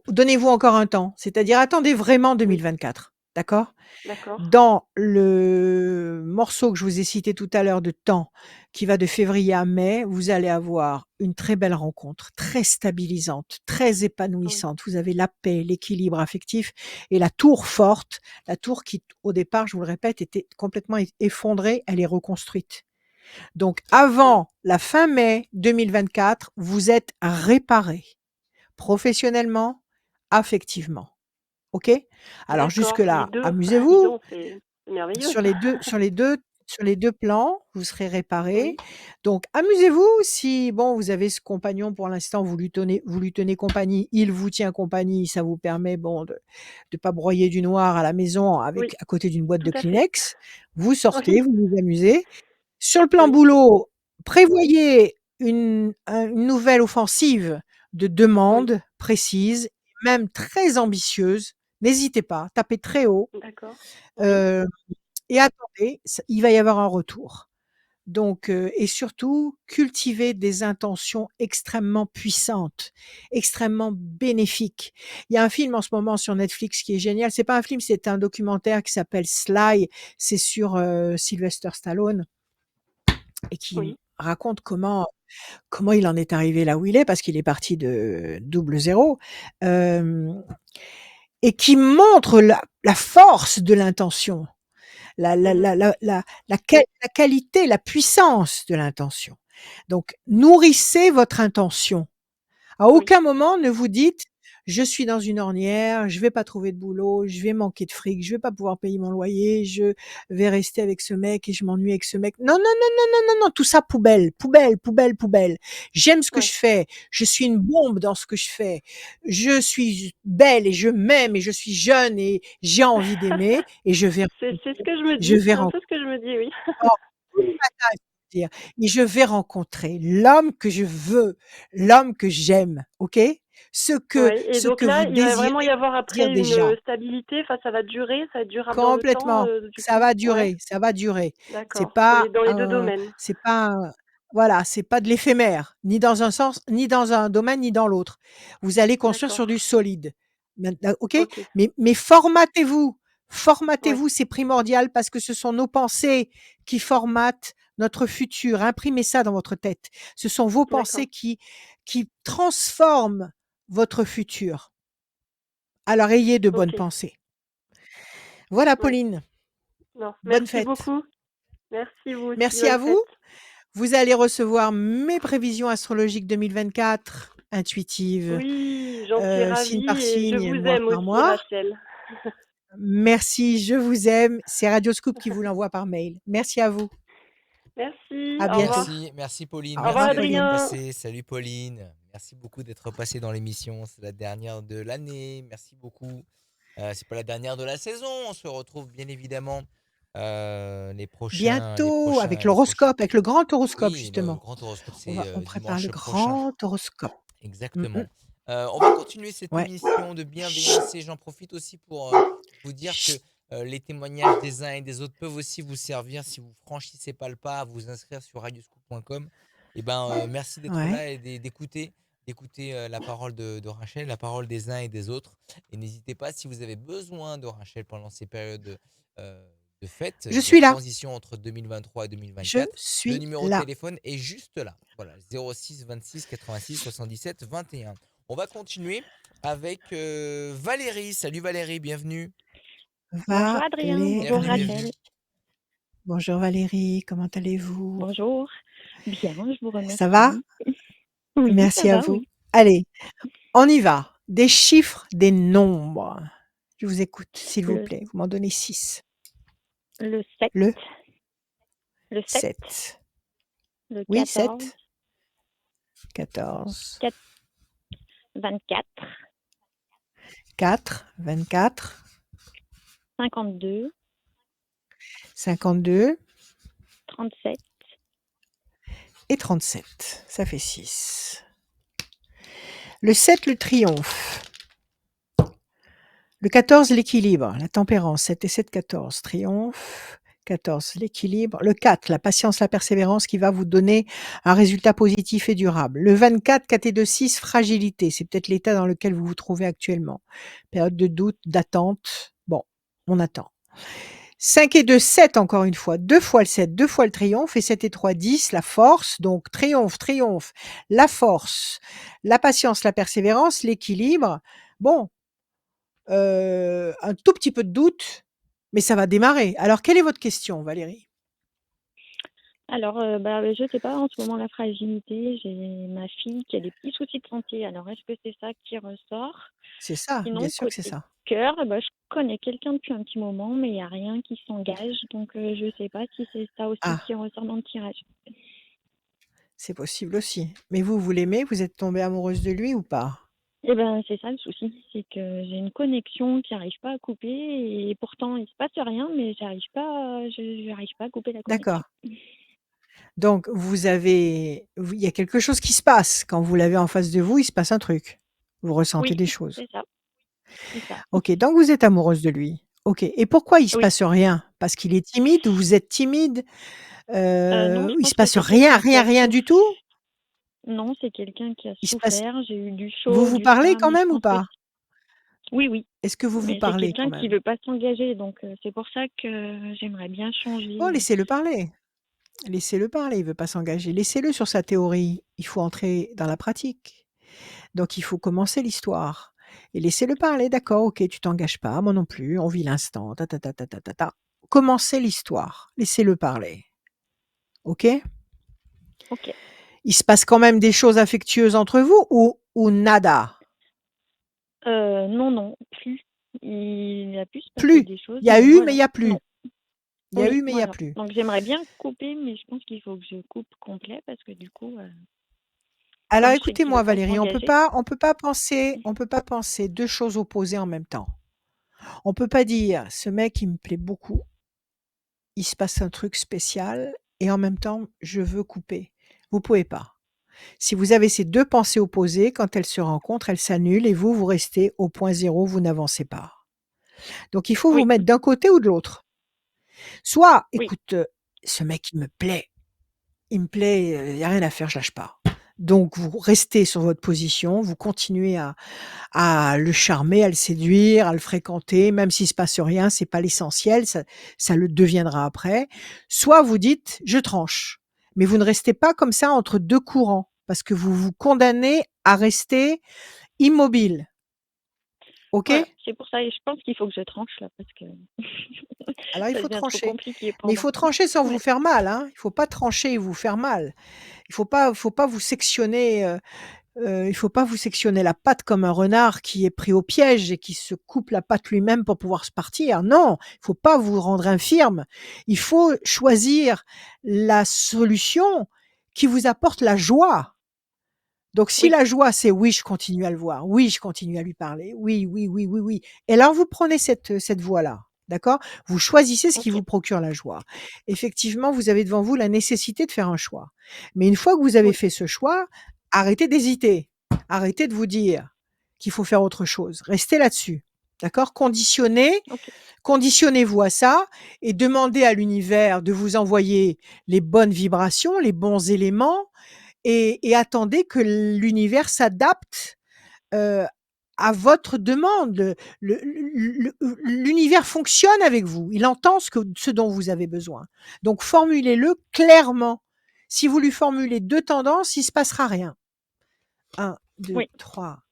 donnez-vous encore un temps, c'est-à-dire attendez vraiment oui, 2024, d'accord? d'accord. Dans le morceau que je vous ai cité tout à l'heure de temps, qui va de février à mai, vous allez avoir une très belle rencontre, très stabilisante, très Oui, épanouissante. Vous avez la paix, l'équilibre affectif et la tour forte, la tour qui, au départ, je vous le répète, était complètement effondrée, elle est reconstruite. Donc, oui. avant la fin mai 2024, vous êtes réparé, professionnellement, affectivement. OK? Alors D'accord, les jusque-là, 2. Dis amusez-vous. donc, c'est merveilleux. Sur les deux plans, vous serez réparés. Oui, Donc amusez-vous si, bon, vous avez ce compagnon pour l'instant, vous lui tenez compagnie, il vous tient compagnie, ça vous permet, bon, de pas broyer du noir à la maison oui, à côté d'une boîte tout de à fait. Kleenex. Vous sortez, Oui, vous vous amusez. Sur le plan oui, boulot, prévoyez une nouvelle offensive de oui, demandes précises, même très ambitieuses. N'hésitez pas, tapez très haut, d'accord. Oui, heu et attendez, il va y avoir un retour. Donc, et surtout, cultivez des intentions extrêmement puissantes, extrêmement bénéfiques. Il y a un film en ce moment sur Netflix qui est génial. C'est pas un film, c'est un documentaire qui s'appelle Sly. C'est sur Sylvester Stallone et qui oui, raconte comment il en est arrivé là où il est, parce qu'il est parti de double zéro, hem et qui montre la force de l'intention, la la mhm, la la la la qualité, la puissance de l'intention. Donc nourrissez votre intention. À oui, aucun moment ne vous dites: «Je suis dans une ornière, je vais pas trouver de boulot, je vais manquer de fric, je vais pas pouvoir payer mon loyer, je vais rester avec ce mec et je m'ennuie avec ce mec». Non, non, non, non, non, non, non, tout ça poubelle, poubelle, poubelle, poubelle. J'aime ce que ouais. je fais, je suis une bombe dans ce que je fais. Je suis belle et je m'aime et je suis jeune et j'ai envie d'aimer et C'est ce que je me je dis, vais c'est un rencontrer peu ce que je me dis, oui. tous les matins, je vais dire, et je vais rencontrer l'homme que je veux, l'homme que j'aime, OK? Ce que Ouais, et ce donc que vous là, il va désirez, vraiment y avoir après désire une, déjà. stabilité, enfin ça va durer, ça va être durable dans le temps, Complètement, du ça coup? va Ouais, durer, ça va durer. C'est d'accord, pas dans les 2 un domaines. c'est pas un voilà, c'est pas de l'éphémère, ni dans un sens, ni dans un domaine, ni dans l'autre. Vous allez construire sur D'accord, du solide. OK? OK, Mais formatez-vous, ouais, formatez-vous, c'est primordial parce que ce sont nos pensées qui formatent notre futur. Imprimez ça dans votre tête. Ce sont vos d'accord, pensées qui transforment votre futur. Alors ayez de bonnes OK, pensées. Voilà ouais. Pauline, Non, bonne merci fête. beaucoup. Merci, vous aussi, Merci à bonne vous. fête. Vous allez recevoir mes prévisions astrologiques 2024, intuitives, Oui, j'en suis signe ravie par et je signe, vous mois aime par aussi, mois. Rachel. Merci, je vous aime. C'est Radioscoop qui vous l'envoie par mail. Merci à vous. Merci, À au bientôt. revoir. Merci Pauline, Au Au revoir, revoir merci d'être Pauline. Adrien. passée. Salut Pauline. Merci beaucoup d'être passée dans l'émission. C'est la dernière de l'année. Merci beaucoup. C'est pas la dernière de la saison. On se retrouve bien évidemment les prochains, les Bientôt avec prochains, les prochains. l'horoscope, avec le grand horoscope Oui, le justement. grand horoscope, c'est On prépare le dimanche prochain. grand horoscope. Mmh mh. Exactement. On va continuer cette Ouais. émission de bienveillance et j'en profite aussi pour vous dire que Chut. les témoignages des uns et des autres peuvent aussi vous servir si vous franchissez pas le pas à vous inscrire sur radioscoop.com. Et ben, merci d'être Ouais. là et d'écouter la parole de Rachel, la parole des uns et des autres. Et n'hésitez pas, si vous avez besoin de Rachel pendant ces périodes euh, de fête, Je de suis là. transition entre 2023 et Je 2024, le suis numéro de là. téléphone est juste là. Voilà, 06 26 86 77 21. On va continuer avec Valérie. Salut Valérie, bienvenue. Bonjour Adrien, bonjour Bienvenue, Valérie. Rachel. bienvenue. Bonjour Valérie, comment allez-vous? Bonjour. Bien, je vous Ça va? remercie. Oui, ça Merci à va, vous. oui. Allez, on y va. Des chiffres, des nombres. Je vous écoute, s'il vous Le, plaît. Vous m'en donnez 6. le 7, Le le 7, 7. le Oui, 14, 7, 14, 24, 4, 24, 52, 52 37, et 37. Ça fait 6. Le 7, le triomphe. Le 14, l'équilibre, la tempérance. 7 et 7, 14. Triomphe. 14, l'équilibre. Le 4, la patience, la persévérance qui va vous donner un résultat positif et durable. Le 24, 4 et 2, 6, fragilité. C'est peut-être l'état dans lequel vous vous trouvez actuellement. Période de doute, d'attente. Bon, on attend. 5 et 2, 7 encore une fois. 2 fois le 7, 2 fois le triomphe. Et 7 et 3, 10, la force. Donc triomphe, triomphe, la force, la patience, la persévérance, l'équilibre. Bon, un tout petit peu de doute, mais ça va démarrer. Alors quelle est votre question, Valérie? Alors, je sais pas, en ce moment, la fragilité, j'ai ma fille qui a des petits soucis de santé. Alors, est-ce que c'est ça qui ressort? C'est ça, bien Sinon, sûr que c'est côté ça. cœur, je connais quelqu'un depuis un petit moment, mais il y a rien qui s'engage. Donc, je sais pas si c'est ça aussi Ah, qui ressort dans le tirage. c'est possible aussi. Mais vous l'aimez? Vous êtes tombée amoureuse de lui ou pas? Eh ben, c'est ça le souci, c'est que j'ai une connexion qui n'arrive pas à couper et pourtant il se passe rien, mais j'arrive pas à couper la connexion. D'accord. Donc il y a quelque chose qui se passe. Quand vous l'avez en face de vous, il se passe un truc. Vous ressentez Oui, des choses. c'est ça, c'est ça. OK, donc vous êtes amoureuse de lui. OK, et pourquoi il se Oui, passe rien? Parce qu'il est timide ou vous êtes timide? non, je Il se pense que passe c'est rien, quelqu'un qui rien, a rien du tout? Non, c'est quelqu'un qui a Il se passe souffert. J'ai eu du Vous chaud, vous du parlez froid, quand mais je même ou pense que pas? oui, oui, Est-ce que vous mais c'est parlez quand quelqu'un qui même? veut pas s'engager, donc c'est pour ça que j'aimerais bien Bon, changer. laissez-le parler. Laissez-le parler, il veut pas s'engager. Laissez-le sur sa théorie. Il faut entrer dans la pratique. Donc il faut commencer l'histoire et laissez-le parler. D'accord, OK, tu t'engages pas, moi non plus, on vit l'instant, ta ta ta ta ta ta ta. Commencez l'histoire, laissez-le parler. OK? OK. Il se passe quand même des choses affectueuses entre vous ou nada? Non, non, plus. Il a pu se passer Plus. des choses, Il y a mais eu, mais il voilà, y a non. plus. Il y a Oui, eu, mais il y a voilà. plus. Donc j'aimerais bien couper, mais je pense qu'il faut que je coupe complet parce que du coup, Alors comme je sais qu'il veut écoutez-moi pas Valérie, s'engager. on peut pas penser 2 choses opposées en même temps. On peut pas dire: «Ce mec, il me plaît beaucoup, il se passe un truc spécial et en même temps, je veux couper». Vous pouvez pas. Si vous avez ces 2 pensées opposées, quand elles se rencontrent, elles s'annulent et vous, vous restez au point zéro, vous n'avancez pas. Donc il faut vous Oui, mettre d'un côté ou de l'autre. Soit: oui, «Écoute, ce mec, il me plaît, il y a rien à faire, je lâche pas». Donc vous restez sur votre position, vous continuez à le charmer, à le séduire, à le fréquenter, même s'il se passe rien, c'est pas l'essentiel, ça le deviendra après. Soit vous dites: «Je tranche», mais vous ne restez pas comme ça entre 2 courants, parce que vous vous condamnez à rester immobile. voilà. OK? C'est pour ça et je pense qu'il faut que je tranche là parce que Alors il ça faut devient trop trancher, compliqué mais pour il moi. faut trancher sans vous Ouais, faire mal, hein. Il faut pas trancher et vous faire mal. Faut pas vous sectionner, il faut pas vous sectionner la patte comme un renard qui est pris au piège et qui se coupe la patte lui-même pour pouvoir se partir. Non, il faut pas vous rendre infirme. Il faut choisir la solution qui vous apporte la joie. Donc si oui, la joie, c'est oui, je continue à le voir, oui, je continue à lui parler, oui, oui, oui, oui, oui. Et alors vous prenez cette voie-là, d'accord? Vous choisissez ce qui OK, vous procure la joie. Effectivement, vous avez devant vous la nécessité de faire un choix. Mais une fois que vous avez oui, fait ce choix, arrêtez d'hésiter. Arrêtez de vous dire qu'il faut faire autre chose. Restez là-dessus. D'accord? OK, Conditionnez-vous à ça et demandez à l'univers de vous envoyer les bonnes vibrations, les bons éléments et attendez que l'univers s'adapte, heu, à votre demande. L'univers fonctionne avec vous. Il entend ce dont vous avez besoin. Donc formulez-le clairement. Si vous lui formulez 2 tendances, il se passera rien. 1, 2, oui, 3,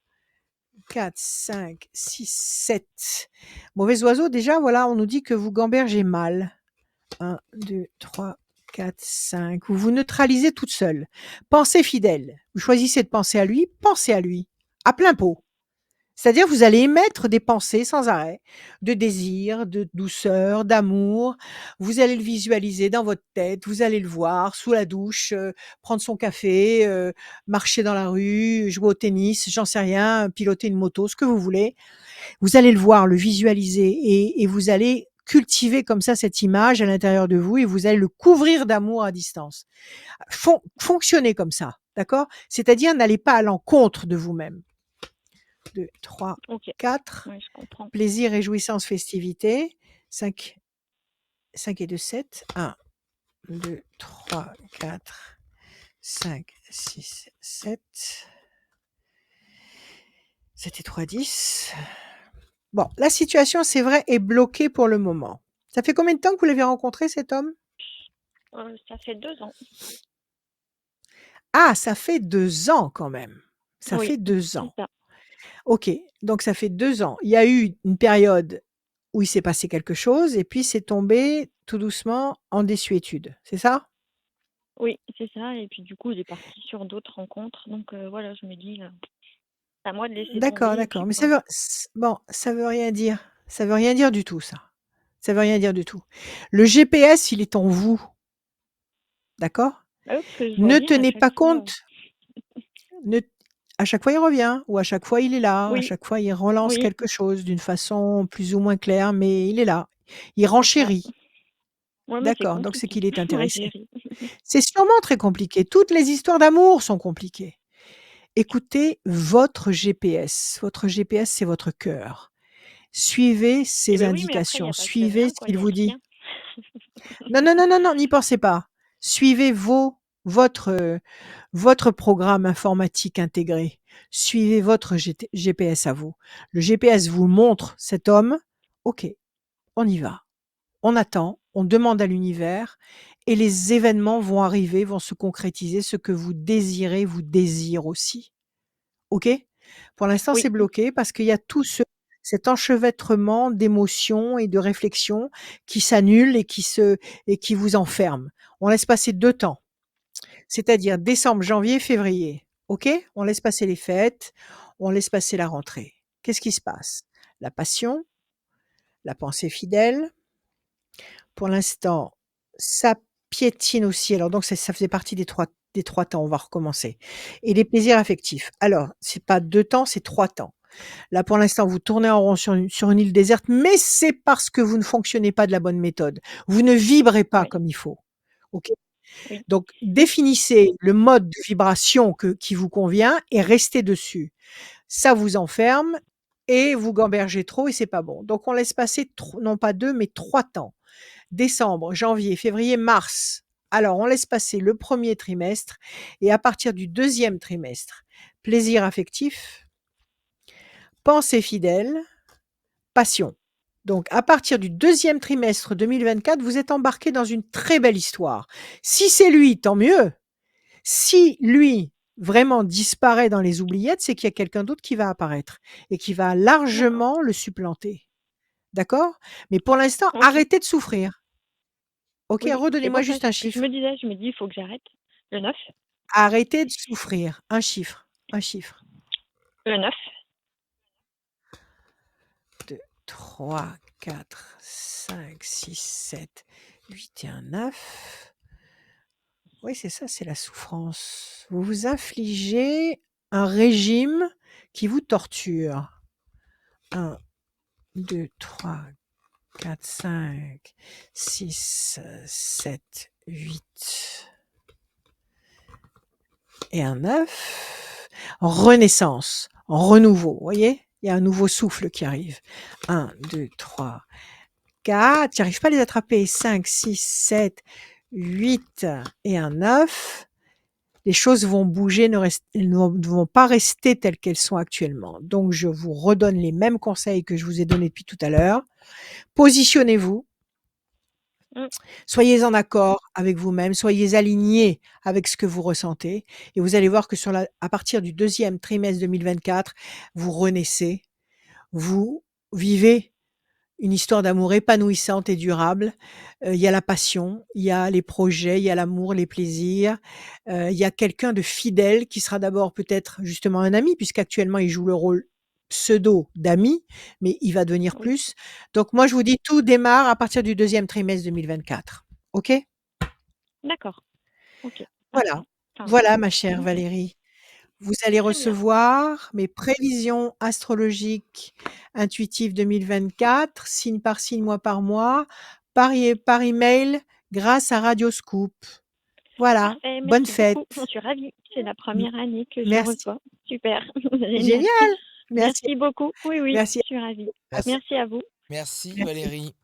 4, 5, 6, 7. Mauvais oiseau, déjà, voilà, on nous dit que vous gambergez mal. 1, 2, 3, 4, 5. Vous vous neutralisez toute seule. Pensez fidèle. Vous choisissez de penser à lui, pensez à lui, à plein pot. C'est-à-dire, vous allez émettre des pensées sans arrêt, de désir, de douceur, d'amour. Vous allez le visualiser dans votre tête, vous allez le voir sous la douche, prendre son café, marcher dans la rue, jouer au tennis, j'en sais rien, piloter une moto, ce que vous voulez. Vous allez le voir, le visualiser et vous allez cultiver comme ça cette image à l'intérieur de vous et vous allez le couvrir d'amour à distance. Fonctionnez comme ça, d'accord? C'est-à-dire n'allez pas à l'encontre de vous-même. 2, 3, OK. 4. Oui, je comprends. Plaisir, réjouissance, festivité. 5 et 2, 7. 1, 2, 3, 4, 5, 6, 7. 7 et 3, 10. Bon, la situation, c'est vrai, est bloquée pour le moment. Ça fait combien de temps que vous l'avez rencontré, cet homme? Ça fait 2 ans. Ah, ça fait 2 ans quand même. Ça Oui, fait 2 c'est ans. ça. OK, donc ça fait 2 ans. Il y a eu une période où il s'est passé quelque chose et puis c'est tombé tout doucement en désuétude, c'est ça? Oui, c'est ça et puis du coup, il est parti sur d'autres rencontres donc voilà, je me dis, c'est à moi de laisser D'accord, tomber et puis d'accord, mais ça voilà. veut bon, ça veut rien dire. Ça veut rien dire du tout ça. Ça veut rien dire du tout. Le GPS, il est en vous, d'accord? Bah oui, parce que je vois Ne bien à tenez chaque pas fois, compte, ne à chaque fois il revient ou à chaque fois il est là, à oui, chaque fois il relance oui, quelque chose d'une façon plus ou moins claire, mais il est là. Il c'est ça. renchérit. Ouais, mais c'est D'accord, donc c'est compliqué. qu'il est Ouais, intéressé. j'ai C'est sûrement très compliqué. Toutes les histoires d'amour sont compliquées. Écoutez votre GPS. Votre GPS, c'est votre cœur. Suivez eh ses beh, oui, mais après il y indications, a pas que le suivez mien ce quoi, il qu'il y a vous le dit. sien. Non, non, non, non, non, n'y pensez pas. Suivez votre programme informatique intégré. Suivez votre GPS à vous. Le GPS vous montre cet homme. OK, on y va. On attend, on demande à l'univers et les événements vont arriver, vont se concrétiser. Ce que vous désirez vous désire aussi. OK? Pour l'instant, Oui, c'est bloqué parce qu'il y a tout cet enchevêtrement d'émotions et de réflexions qui s'annulent et qui vous enferment. On laisse passer 2 temps, c'est-à-dire décembre, janvier, février. OK? On laisse passer les fêtes, on laisse passer la rentrée. Qu'est-ce qui se passe? La passion, la pensée fidèle. Pour l'instant, ça piétine aussi. Alors donc ça faisait partie des 3 temps, on va recommencer. Et les plaisirs affectifs. Alors, c'est pas 2 temps, c'est 3 temps. Là, pour l'instant, vous tournez en rond sur une île déserte, mais c'est parce que vous ne fonctionnez pas de la bonne méthode. Vous ne vibrez pas ouais, comme il faut. OK? oui, Donc définissez le mode de vibration qui vous convient et restez dessus. Ça vous enferme et vous gambergez trop et c'est pas bon. Donc on laisse passer non pas 2 mais 3 temps. Décembre, janvier, février, mars. Alors on laisse passer le 1er trimestre et à partir du 2e trimestre, plaisir affectif, pensée fidèle, passion. Donc à partir du 2e trimestre 2024, vous êtes embarqués dans une très belle histoire. Si c'est lui, tant mieux. Si lui, vraiment disparaît dans les oubliettes, c'est qu'il y a quelqu'un d'autre qui va apparaître et qui va d'accord. largement le supplanter. D'accord? Mais pour l'instant, OK. arrêtez de souffrir. OK? Oui, c'est Redonnez-moi pour ça, juste c'est un ce que je me chiffre. disais, je me dis: «Il faut que j'arrête». Le 9, Arrêtez de souffrir. Un chiffre, un chiffre. le 9, 2, 3, 4, 5, 6, 7, 8 et un 9. Oui, c'est ça, c'est la souffrance. Vous vous infligez un régime qui vous torture. 1, 2, 3, 4, 5, 6, 7, 8 et un 9. Renaissance, renouveau, vous voyez? Il y a un nouveau souffle qui arrive. 1, 2, 3, 4. Tu n'arrives pas à les attraper. 5, 6, 7, 8 et un 9. Les choses vont bouger, elles ne vont pas rester telles qu'elles sont actuellement. Donc, je vous redonne les mêmes conseils que je vous ai donnés depuis tout à l'heure. Positionnez-vous. mmh, Soyez en accord avec vous-même, soyez alignés avec ce que vous ressentez et vous allez voir que à partir du 2e trimestre 2024, vous renaissez, vous vivez une histoire d'amour épanouissante et durable. Il y a la passion, il y a les projets, il y a l'amour, les plaisirs. Il y a quelqu'un de fidèle qui sera d'abord peut-être justement un ami puisqu'actuellement il joue le rôle pseudo d'ami, mais il va devenir oui, plus. Donc moi je vous dis tout démarre à partir du 2e trimestre 2024. OK? d'accord, OK, Voilà. parfait. Enfin, Voilà ma chère OK, Valérie. Vous allez très bien. recevoir mes prévisions astrologiques intuitives 2024, signe par signe, mois par mois, par email grâce à Radioscoop. Voilà. Parfait, Bonne merci fête. beaucoup. J'en suis ravie. C'est la M première année que je merci. reçois. Super, génial. Génial! Merci. Merci beaucoup. Oui, oui, Merci. je suis ravie. Merci, Merci à vous. merci Merci. Valérie.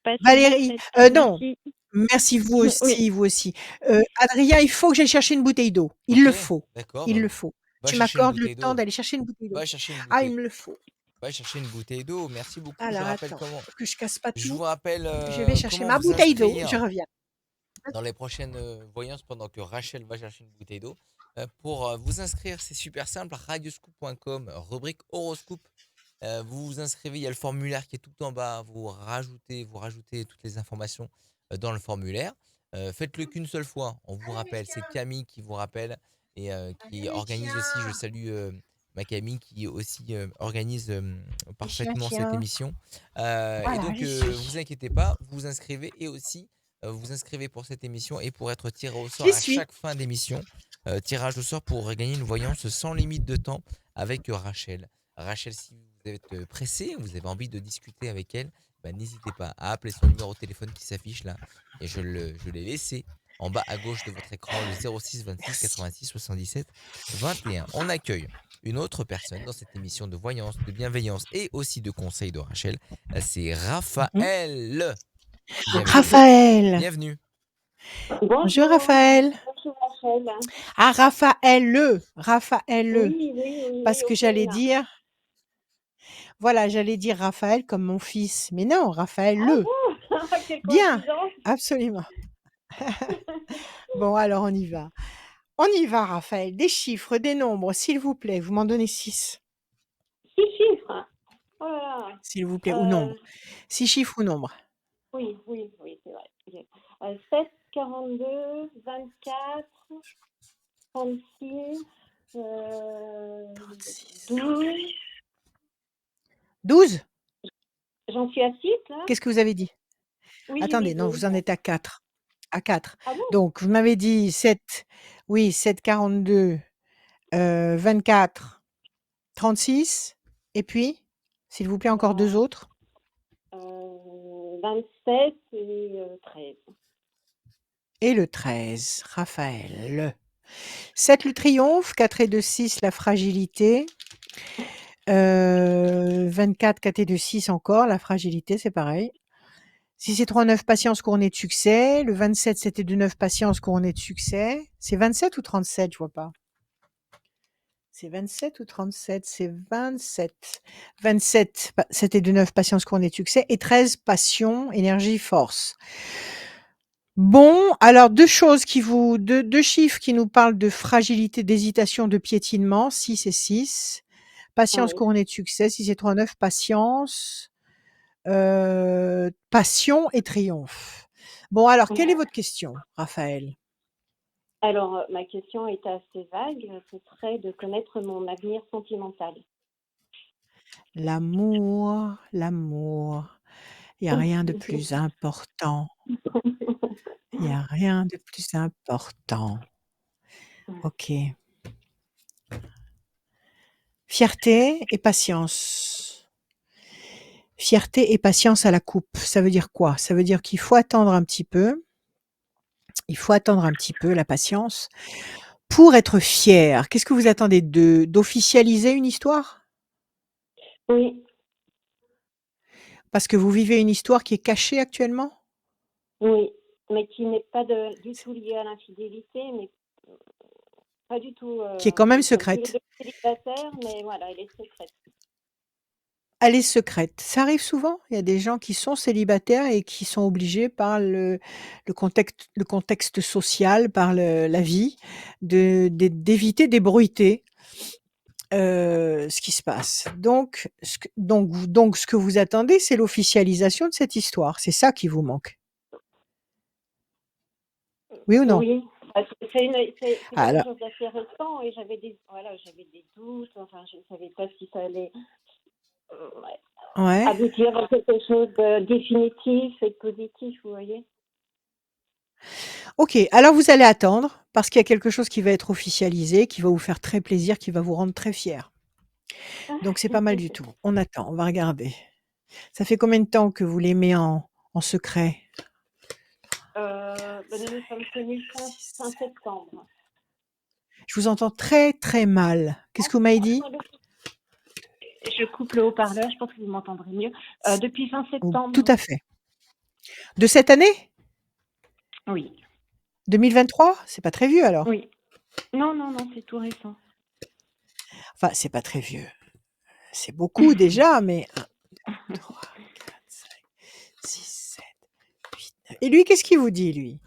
Passez une bonne Valérie, fête. non. Merci. Merci, vous Oui, aussi, vous aussi. Adrien, il faut que j'aille chercher une bouteille d'eau. Il le Ok, faut. d'accord. Il Bah, le faut. va Tu chercher une m'accordes le bouteille temps d'eau. d'aller chercher une bouteille d'eau. Va chercher une Ah, il bouteille. me le faut. Va chercher une bouteille d'eau. Merci beaucoup. Je Alors, rappelle attends, comment. que je casse pas Je vous tout. rappelle Je vais chercher comment ma vous bouteille d'eau. Je inscrire reviens. dans les prochaines voyances pendant que Rachel va chercher une bouteille d'eau. Pour vous inscrire, c'est super simple. Radioscoop.com, rubrique horoscope. Vous vous inscrivez, il y a le formulaire qui est tout en bas. Vous rajoutez toutes les informations dans le formulaire. Faites-le qu'une seule fois. On vous rappelle, c'est Camille qui vous rappelle et qui organise aussi. Je salue ma Camille qui aussi organise parfaitement cette Tiens. émission. Et Voilà, donc, j'y suis. vous inquiétez pas, vous vous inscrivez et aussi vous inscrivez pour cette émission et pour être tiré au sort J'y à suis. chaque fin d'émission. Tirage au sort pour gagner une voyance sans limite de temps avec Rachel. Rachel, si vous êtes pressé, vous avez envie de discuter avec elle, bah, n'hésitez pas à appeler son numéro de téléphone qui s'affiche là. Et je l'ai laissé en bas à gauche de votre écran, le 06 26 86 77 21. On accueille une autre personne dans cette émission de voyance, de bienveillance et aussi de conseils de Rachel. C'est Raphaël. Bienvenue. Raphaël. Bienvenue. Bonjour, Raphaël. Bonjour Rachel. Ah, Raphaël. Raphaël. Oui, Parce que ok, j'allais là. dire, voilà, j'allais dire Raphaël comme mon fils. Mais non, Raphaël. Ah bon Quelle Bien, coïncidence. absolument. Bon, alors on y va. On y va, Raphaël. Des chiffres, des nombres, s'il vous plaît. Vous m'en donnez 6, 6 chiffres. Oh là là. s'il vous plaît, ou nombre. 6 chiffres ou nombres. Oui, c'est vrai. Ok. 7, 42, 24, 36, 12. 12. J'en suis à 6 là. Qu'est-ce que vous avez dit? Oui, j'ai Attendez, dit non, 12. vous en êtes à 4. À 4. Ah bon Donc, vous m'avez dit 7, oui, 7, 42, 24, 36. Et puis, s'il vous plaît, encore 2 autres. 27 et 13. Et le 13, Raphaël. 7, le triomphe. 4 et 2, 6, la fragilité. 24, 4 et 2, 6 encore, la fragilité, c'est pareil. 6 et 3, 9, patience couronnée de succès. Le 27, 7 et 2, 9, patience couronnée de succès. C'est 27 ou 37, je vois pas. C'est 27 ou 37? C'est 27. 27, 7 et 2, 9, patience couronnée de succès. Et 13, passion, énergie, force. Bon, alors deux chiffres qui nous parlent de fragilité, d'hésitation, de piétinement, 6 et 6. Patience Oui. couronnée de succès, 6 et 3, 9, patience, passion et triomphe. Bon, alors, quelle est votre question, Raphaël? Alors, ma question est assez vague. Ce serait de connaître mon avenir sentimental. L'amour. Il n'y a rien de plus important. Il n'y a rien de plus important. Ok. Fierté et patience. Fierté et patience à la coupe. Ça veut dire quoi? Ça veut dire qu'il faut attendre un petit peu. Il faut attendre un petit peu, la patience, pour être fier. Qu'est-ce que vous attendez d'officialiser une histoire? Oui, Parce que vous vivez une histoire qui est cachée actuellement? oui, mais qui n'est pas du tout liée à l'infidélité, mais pas du tout. Qui est quand même Nous sommes tous les secrète. deux célibataires, mais voilà, elle est secrète. Elle est secrète. Ça arrive souvent. Il y a des gens qui sont célibataires et qui sont obligés par le contexte social, par la vie, d'éviter d'ébruiter ce qui se passe. Donc, ce que vous attendez, c'est l'officialisation de cette histoire. C'est ça qui vous manque. Oui ou non? Oui, c'est quelque Alors, chose d'assez récent et j'avais des doutes. Enfin, je ne savais pas si ça allait ouais. aboutir à quelque chose de définitif et de positif, vous voyez. Ok, alors vous allez attendre parce qu'il y a quelque chose qui va être officialisé, qui va vous faire très plaisir, qui va vous rendre très fier. Donc c'est pas mal du tout. On attend, on va regarder. Ça fait combien de temps que vous l'aimez en secret? Nous nous sommes connus fin septembre. Je vous entends très très mal. Qu'est-ce que vous m'avez dit? je coupe le haut-parleur, je pense que vous m'entendrez mieux. Depuis fin Tout septembre. à fait. De cette année Oui, 2023? C'est pas très vieux alors? oui. Non, non, non, c'est tout récent. Enfin, c'est pas très vieux. C'est beaucoup déjà, mais 1, 2, 3, 4, 5, 6, 7, 8, 9. Et lui, qu'est-ce qu'il vous dit, lui?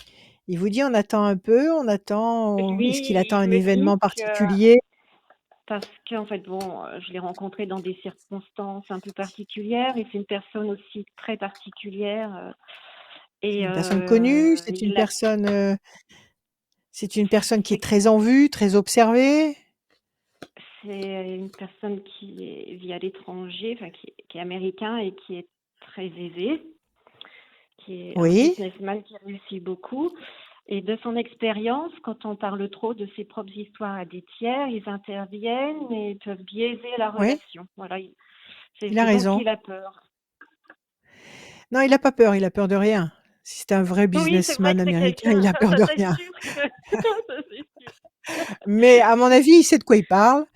Il vous dit on attend un peu, on attend. Est-ce qu'il Lui, attend il un me dit événement que particulier? parce qu'en fait, bon, je l'ai rencontré dans des circonstances un peu particulières et c'est une personne aussi très particulière. C'est Et une personne connue? il a C'est une personne qui est c'est très en vue, très observée? c'est une personne vit à l'étranger, enfin qui est américain et qui est très aisé, qui est un Oui, businessman qui réussit beaucoup. Et de son expérience, quand on parle trop de ses propres histoires à des tiers, ils interviennent et peuvent biaiser la oui, relation. Voilà, il a c'est donc raison. il a peur. Non, il a peur de rien. Si c'est un vrai Oui, c'est vrai businessman que c'est américain, quelqu'un, il a peur ça de c'est rien. sûr que ça c'est sûr. Mais à mon avis, il sait de quoi il parle.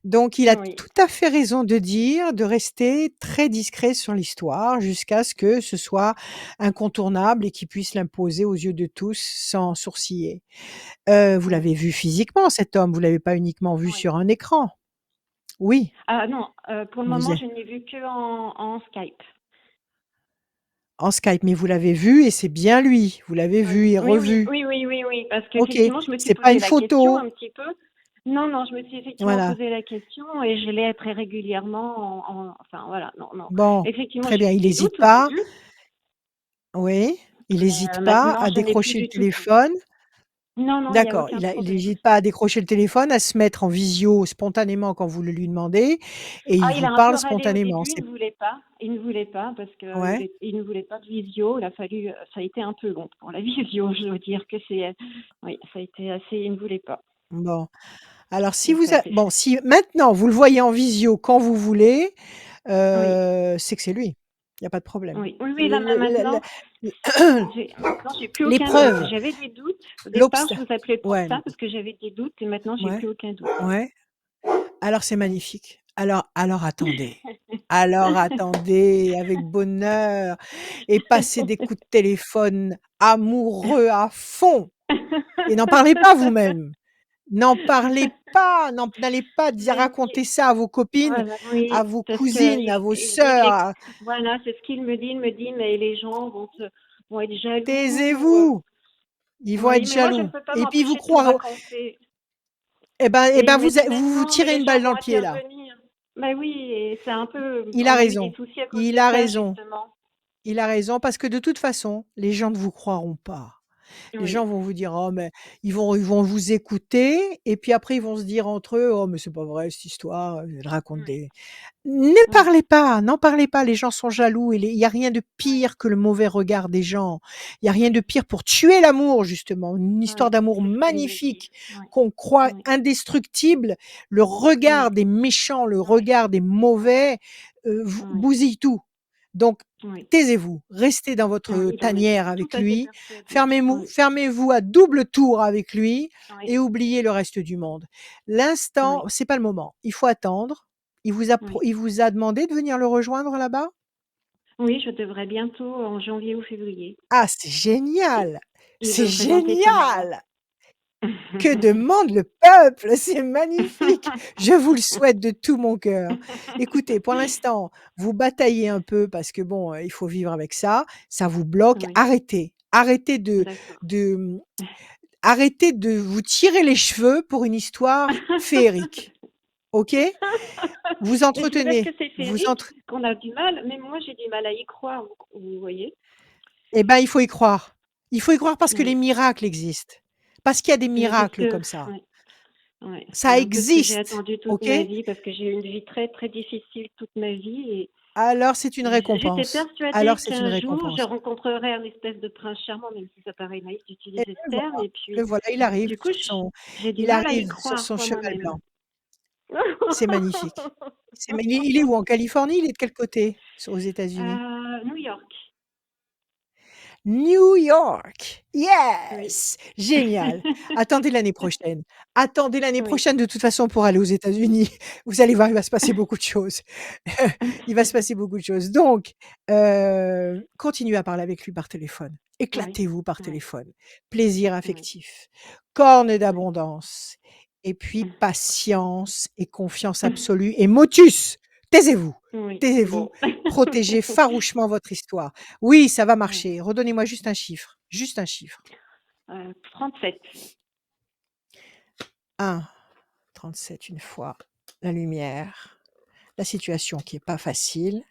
Donc il a Oui, tout à fait raison de dire, de rester très discret sur l'histoire jusqu'à ce que ce soit incontournable et qu'il puisse l'imposer aux yeux de tous sans sourciller. Vous oui, l'avez vu physiquement cet homme, vous l'avez pas uniquement vu oui. sur un écran? Oui, Ah non, pour le vous moment, êtes je n'ai vu que en Skype. en Skype, mais vous l'avez vu et c'est bien lui. Vous l'avez Oui, vu et oui, oui, revu. oui, oui, oui, oui, parce OK, qu'effectivement, je me suis c'est pas posé une la question photo. un petit peu. Non, non, je me suis effectivement Voilà. posé la question et je l'ai très régulièrement enfin voilà, non, non. Bon, Effectivement, très j'ai bien, eu il des hésite doutes au pas. début, Oui, il hésite mais pas maintenant, à je n'ai plus décrocher le du tout. téléphone. Non, non, il y a D'accord, aucun il problème. hésite pas à décrocher le téléphone, à se mettre en visio spontanément quand vous le lui demandez et il Ah, il vous a un peu parle râlé au spontanément. début, C'est il ne voulait pas parce que ouais, il ne voulait pas de visio. Il a fallu, ça a été un peu long pour la visio, je dois dire que oui, ça a été assez, il ne voulait pas. bon. Alors si Mais vous ça a s'est bon, fait. si maintenant vous le voyez en visio quand vous voulez, Oui, c'est que c'est lui. Il y a pas de problème. oui, oui, oui, là Le maintenant, le maintenant j'ai plus aucun doute. l'épreuve, J'avais des doutes au départ, l'obst je vous appelais pour ouais, ça parce que j'avais des doutes et maintenant j'ai ouais, plus aucun doute. ouais. Alors c'est magnifique. Alors attendez. Alors attendez avec bonheur et passez des coups de téléphone amoureux à fond et n'en parlez pas vous-même. N'en parlez pas, n'allez pas dire Mais oui, raconter ça à vos copines, voilà, à oui, vos parce que cousines, à vos sœurs, voilà, c'est ce qu'il me dit. Il me dit, mais les gens vont être jaloux. taisez-vous, ils vont être Oui, mais moi, je ne jaloux peux pas et puis vous m'empêcher de tout croirez raconter. et Et il ben me dit vous vous maintenant, mais tirez les une gens balle dans vont le pied là. intervenir. Ben oui, et c'est un peu, Il a on a eu des raison, soucis à cause il de a ça, raison, justement. il a raison parce que de toute façon, les gens ne vous croiront pas. Les gens Oui, vont vous dire: «Oh mais» ils vont vous écouter et puis après ils vont se dire entre eux: «Oh mais c'est pas vrai cette histoire, elle raconte oui, des» Ne oui, parlez pas, n'en parlez pas, les gens sont jaloux et il y a rien de oui, pire que le mauvais regard des gens. Il y a rien de pire pour tuer l'amour justement, une histoire oui, d'amour c'est ce qu'il me dit. magnifique Oui, qu'on croit oui, indestructible. Le regard oui, des méchants, le oui, regard des mauvais, vous oui, bousille tout. Donc oui, taisez-vous, restez dans oui, votre j'en ai tanière tout avec à fait lui, persuadée. Oui, fermez-vous à double tour avec lui oui, et oubliez le reste du monde. oui, L'instant, c'est pas le moment. Il faut attendre. oui. Il vous a demandé de venir le rejoindre là-bas? Oui, je devrais bientôt en janvier ou février. Ah, c'est génial! Il C'est veut me présenter sa maman. génial! Que demande le peuple? C'est magnifique! Je vous le souhaite de tout mon cœur. Écoutez, pour l'instant, vous bataillez un peu parce que bon, il faut vivre avec ça. Ça vous bloque. Oui, Arrêtez. d'accord. De, arrêtez de vous tirer les cheveux pour une histoire féerique. OK? Vous Mais c'est parce que entretenez, c'est vous féerique entre qu'on a du mal, même moi j'ai du mal à y croire, vous voyez? eh ben, il faut y croire. Il faut y croire parce que les Oui. miracles existent. Parce qu'il y a des Mais c'est ce miracles que comme ça. ouais, ouais, c'est Ça un peu ce que j'ai existe, attendu toute ma OK? vie parce que j'ai eu une vie très, très difficile toute ma vie et Alors c'est une j'étais récompense. Alors persuadée c'est une qu'un jour je récompense. rencontrerai un espèce de prince charmant, même si ça paraît naïf Et d'utiliser ce terme et le puis voilà, du coup j'ai du il mal à y arrive sur croire son quoi cheval moi-même. blanc. C'est magnifique. Il est où? En Californie? Il est de quel côté? Aux États-Unis? New York. New York. Oui. Yes! Génial. Attendez l'année prochaine. Attendez l'année Oui. prochaine de toute façon pour aller aux États-Unis. Vous allez voir, il va se passer beaucoup de choses. Il va se passer beaucoup de choses. Donc, continuez à parler avec lui par téléphone. Oui. Éclatez-vous par Oui. téléphone. Plaisir Oui. affectif. Corne Oui. d'abondance. Et puis patience et confiance absolue et motus. Taisez-vous. Oui. Taisez-vous. Bon. Protégez farouchement votre histoire. Oui, ça va Oui. marcher. Redonnez-moi juste un chiffre. Juste un chiffre. 37. 1, 37 une fois. La lumière. La situation qui est pas facile.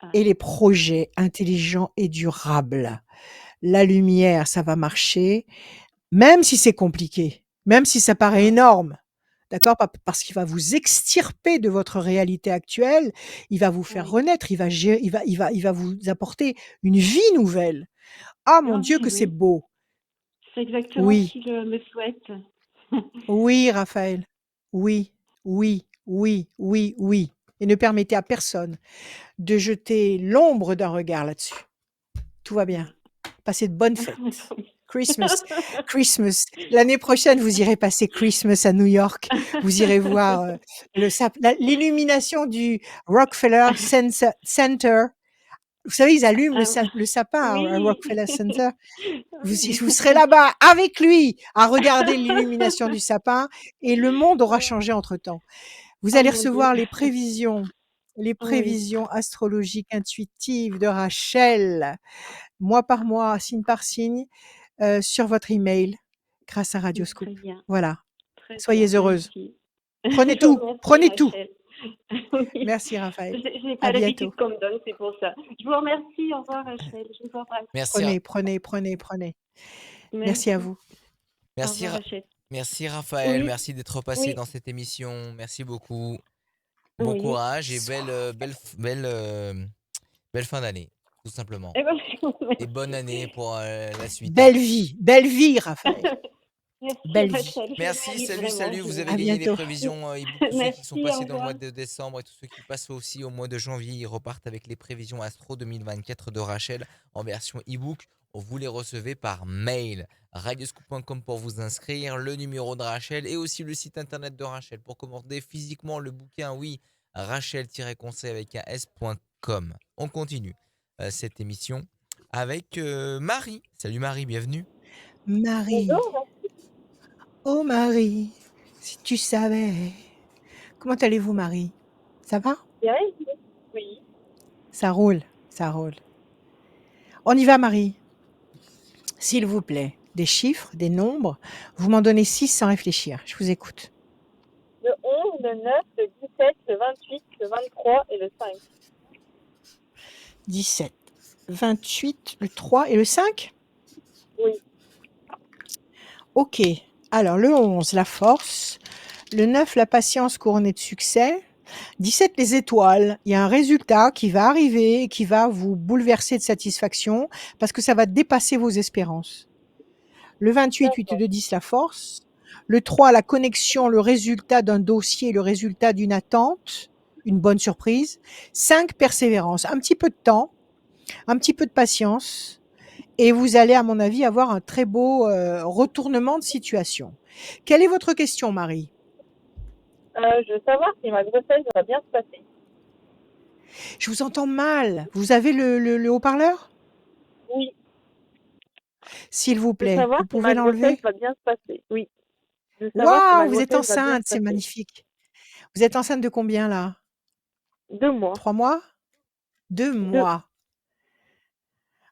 Ah. Et les projets intelligents et durables. La lumière, ça va marcher, même si c'est compliqué, même si ça paraît Ouais. énorme. D'accord? Parce qu'il va vous extirper de votre réalité actuelle, il va vous faire Oui. renaître, il va vous apporter une vie nouvelle. Ah mon Ah Dieu mais que c'est oui, beau! c'est exactement ce Oui, qu'il me souhaite. oui Raphaël. Oui, oui, oui, oui, oui. Et ne permettez à personne de jeter l'ombre d'un regard là-dessus. Tout va bien. Passez de bonnes fêtes. Christmas. Christmas. L'année prochaine, vous irez passer Christmas à New York. Vous irez voir l'illumination du Rockefeller Center. Vous savez, ils allument le sapin à Oui. Rockefeller Center. Vous Oui. serez là-bas avec lui à regarder l'illumination du sapin et le monde aura changé entre-temps. Vous Oh allez mon Dieu. recevoir les Oui. prévisions astrologiques intuitives de Rachel, mois par mois, signe par signe, sur votre email, grâce à Radioscoop. Très bien. Voilà. Très Soyez bien. heureuse. Merci. Prenez Je vous tout, remercie, prenez tout. Rachel. Oui. Merci Raphaël. J'ai À pas bientôt. l'habitude qu'on me donne, c'est pour ça. Je vous remercie. Au revoir, Rachel. Je vous embrasse. Merci, Ra- Prenez. Merci à Merci. vous. Au merci, revoir, Ra- Rachel. merci Raphaël, Oui. merci d'être passé Oui. dans cette émission. Merci beaucoup. Bon Oui. courage et belle fin d'année, tout simplement. Eh ben, Et bonne année pour la suite. Belle vie, Raphaël. Merci, Belle vie. Rachel. Je Merci, vous salut, vraiment, salut. Vous À avez gagné les bientôt. prévisions e-book. Tous ceux qui sont Merci, au passés dans le mois revoir. de décembre et tous ceux qui passent aussi au mois de janvier, ils repartent avec les prévisions Astro 2024 de Rachel en version e-book. Vous les recevez par mail. Radioscoop.com pour vous inscrire, le numéro de Rachel et aussi le site internet de Rachel pour commander physiquement le bouquin. Oui, Rachel-conseil avec un s.com. On continue cette émission avec Marie. Salut Marie, bienvenue. Marie, Bonjour. oh Marie, si tu savais. Comment allez-vous, Marie? Ça va? Bien, oui. Ça roule. On y va, Marie. S'il vous plaît, des chiffres, des nombres. Vous m'en donnez 6 sans réfléchir. Je vous écoute. Le 11, le 9, le 17, le 28, le 23 et le 5. 17, 28, le 3 et le 5? Oui. Ok. Alors, le 11, la force. Le 9, la patience couronnée de succès. 17, les étoiles. Il y a un résultat qui va arriver, qui va vous bouleverser de satisfaction parce que ça va dépasser vos espérances. Le 28, 8 de 10, la force. Le 3, la connexion, le résultat d'un dossier, le résultat d'une attente, une bonne surprise. 5, persévérance. Un petit peu de temps, un petit peu de patience et vous allez, à mon avis, avoir un très beau retournement de situation. Quelle est votre question, Marie? Je veux savoir si ma grossesse va bien se passer. Je vous entends mal. Vous avez le haut-parleur? Oui. S'il vous Je veux plaît, savoir vous si pouvez ma grossesse l'enlever? va bien se passer. Oui. Je veux savoir si ma Waouh, vous êtes grossesse va bien enceinte, se c'est passer. magnifique. Vous êtes enceinte de combien là? 2 mois. 3 mois? 2 2. mois.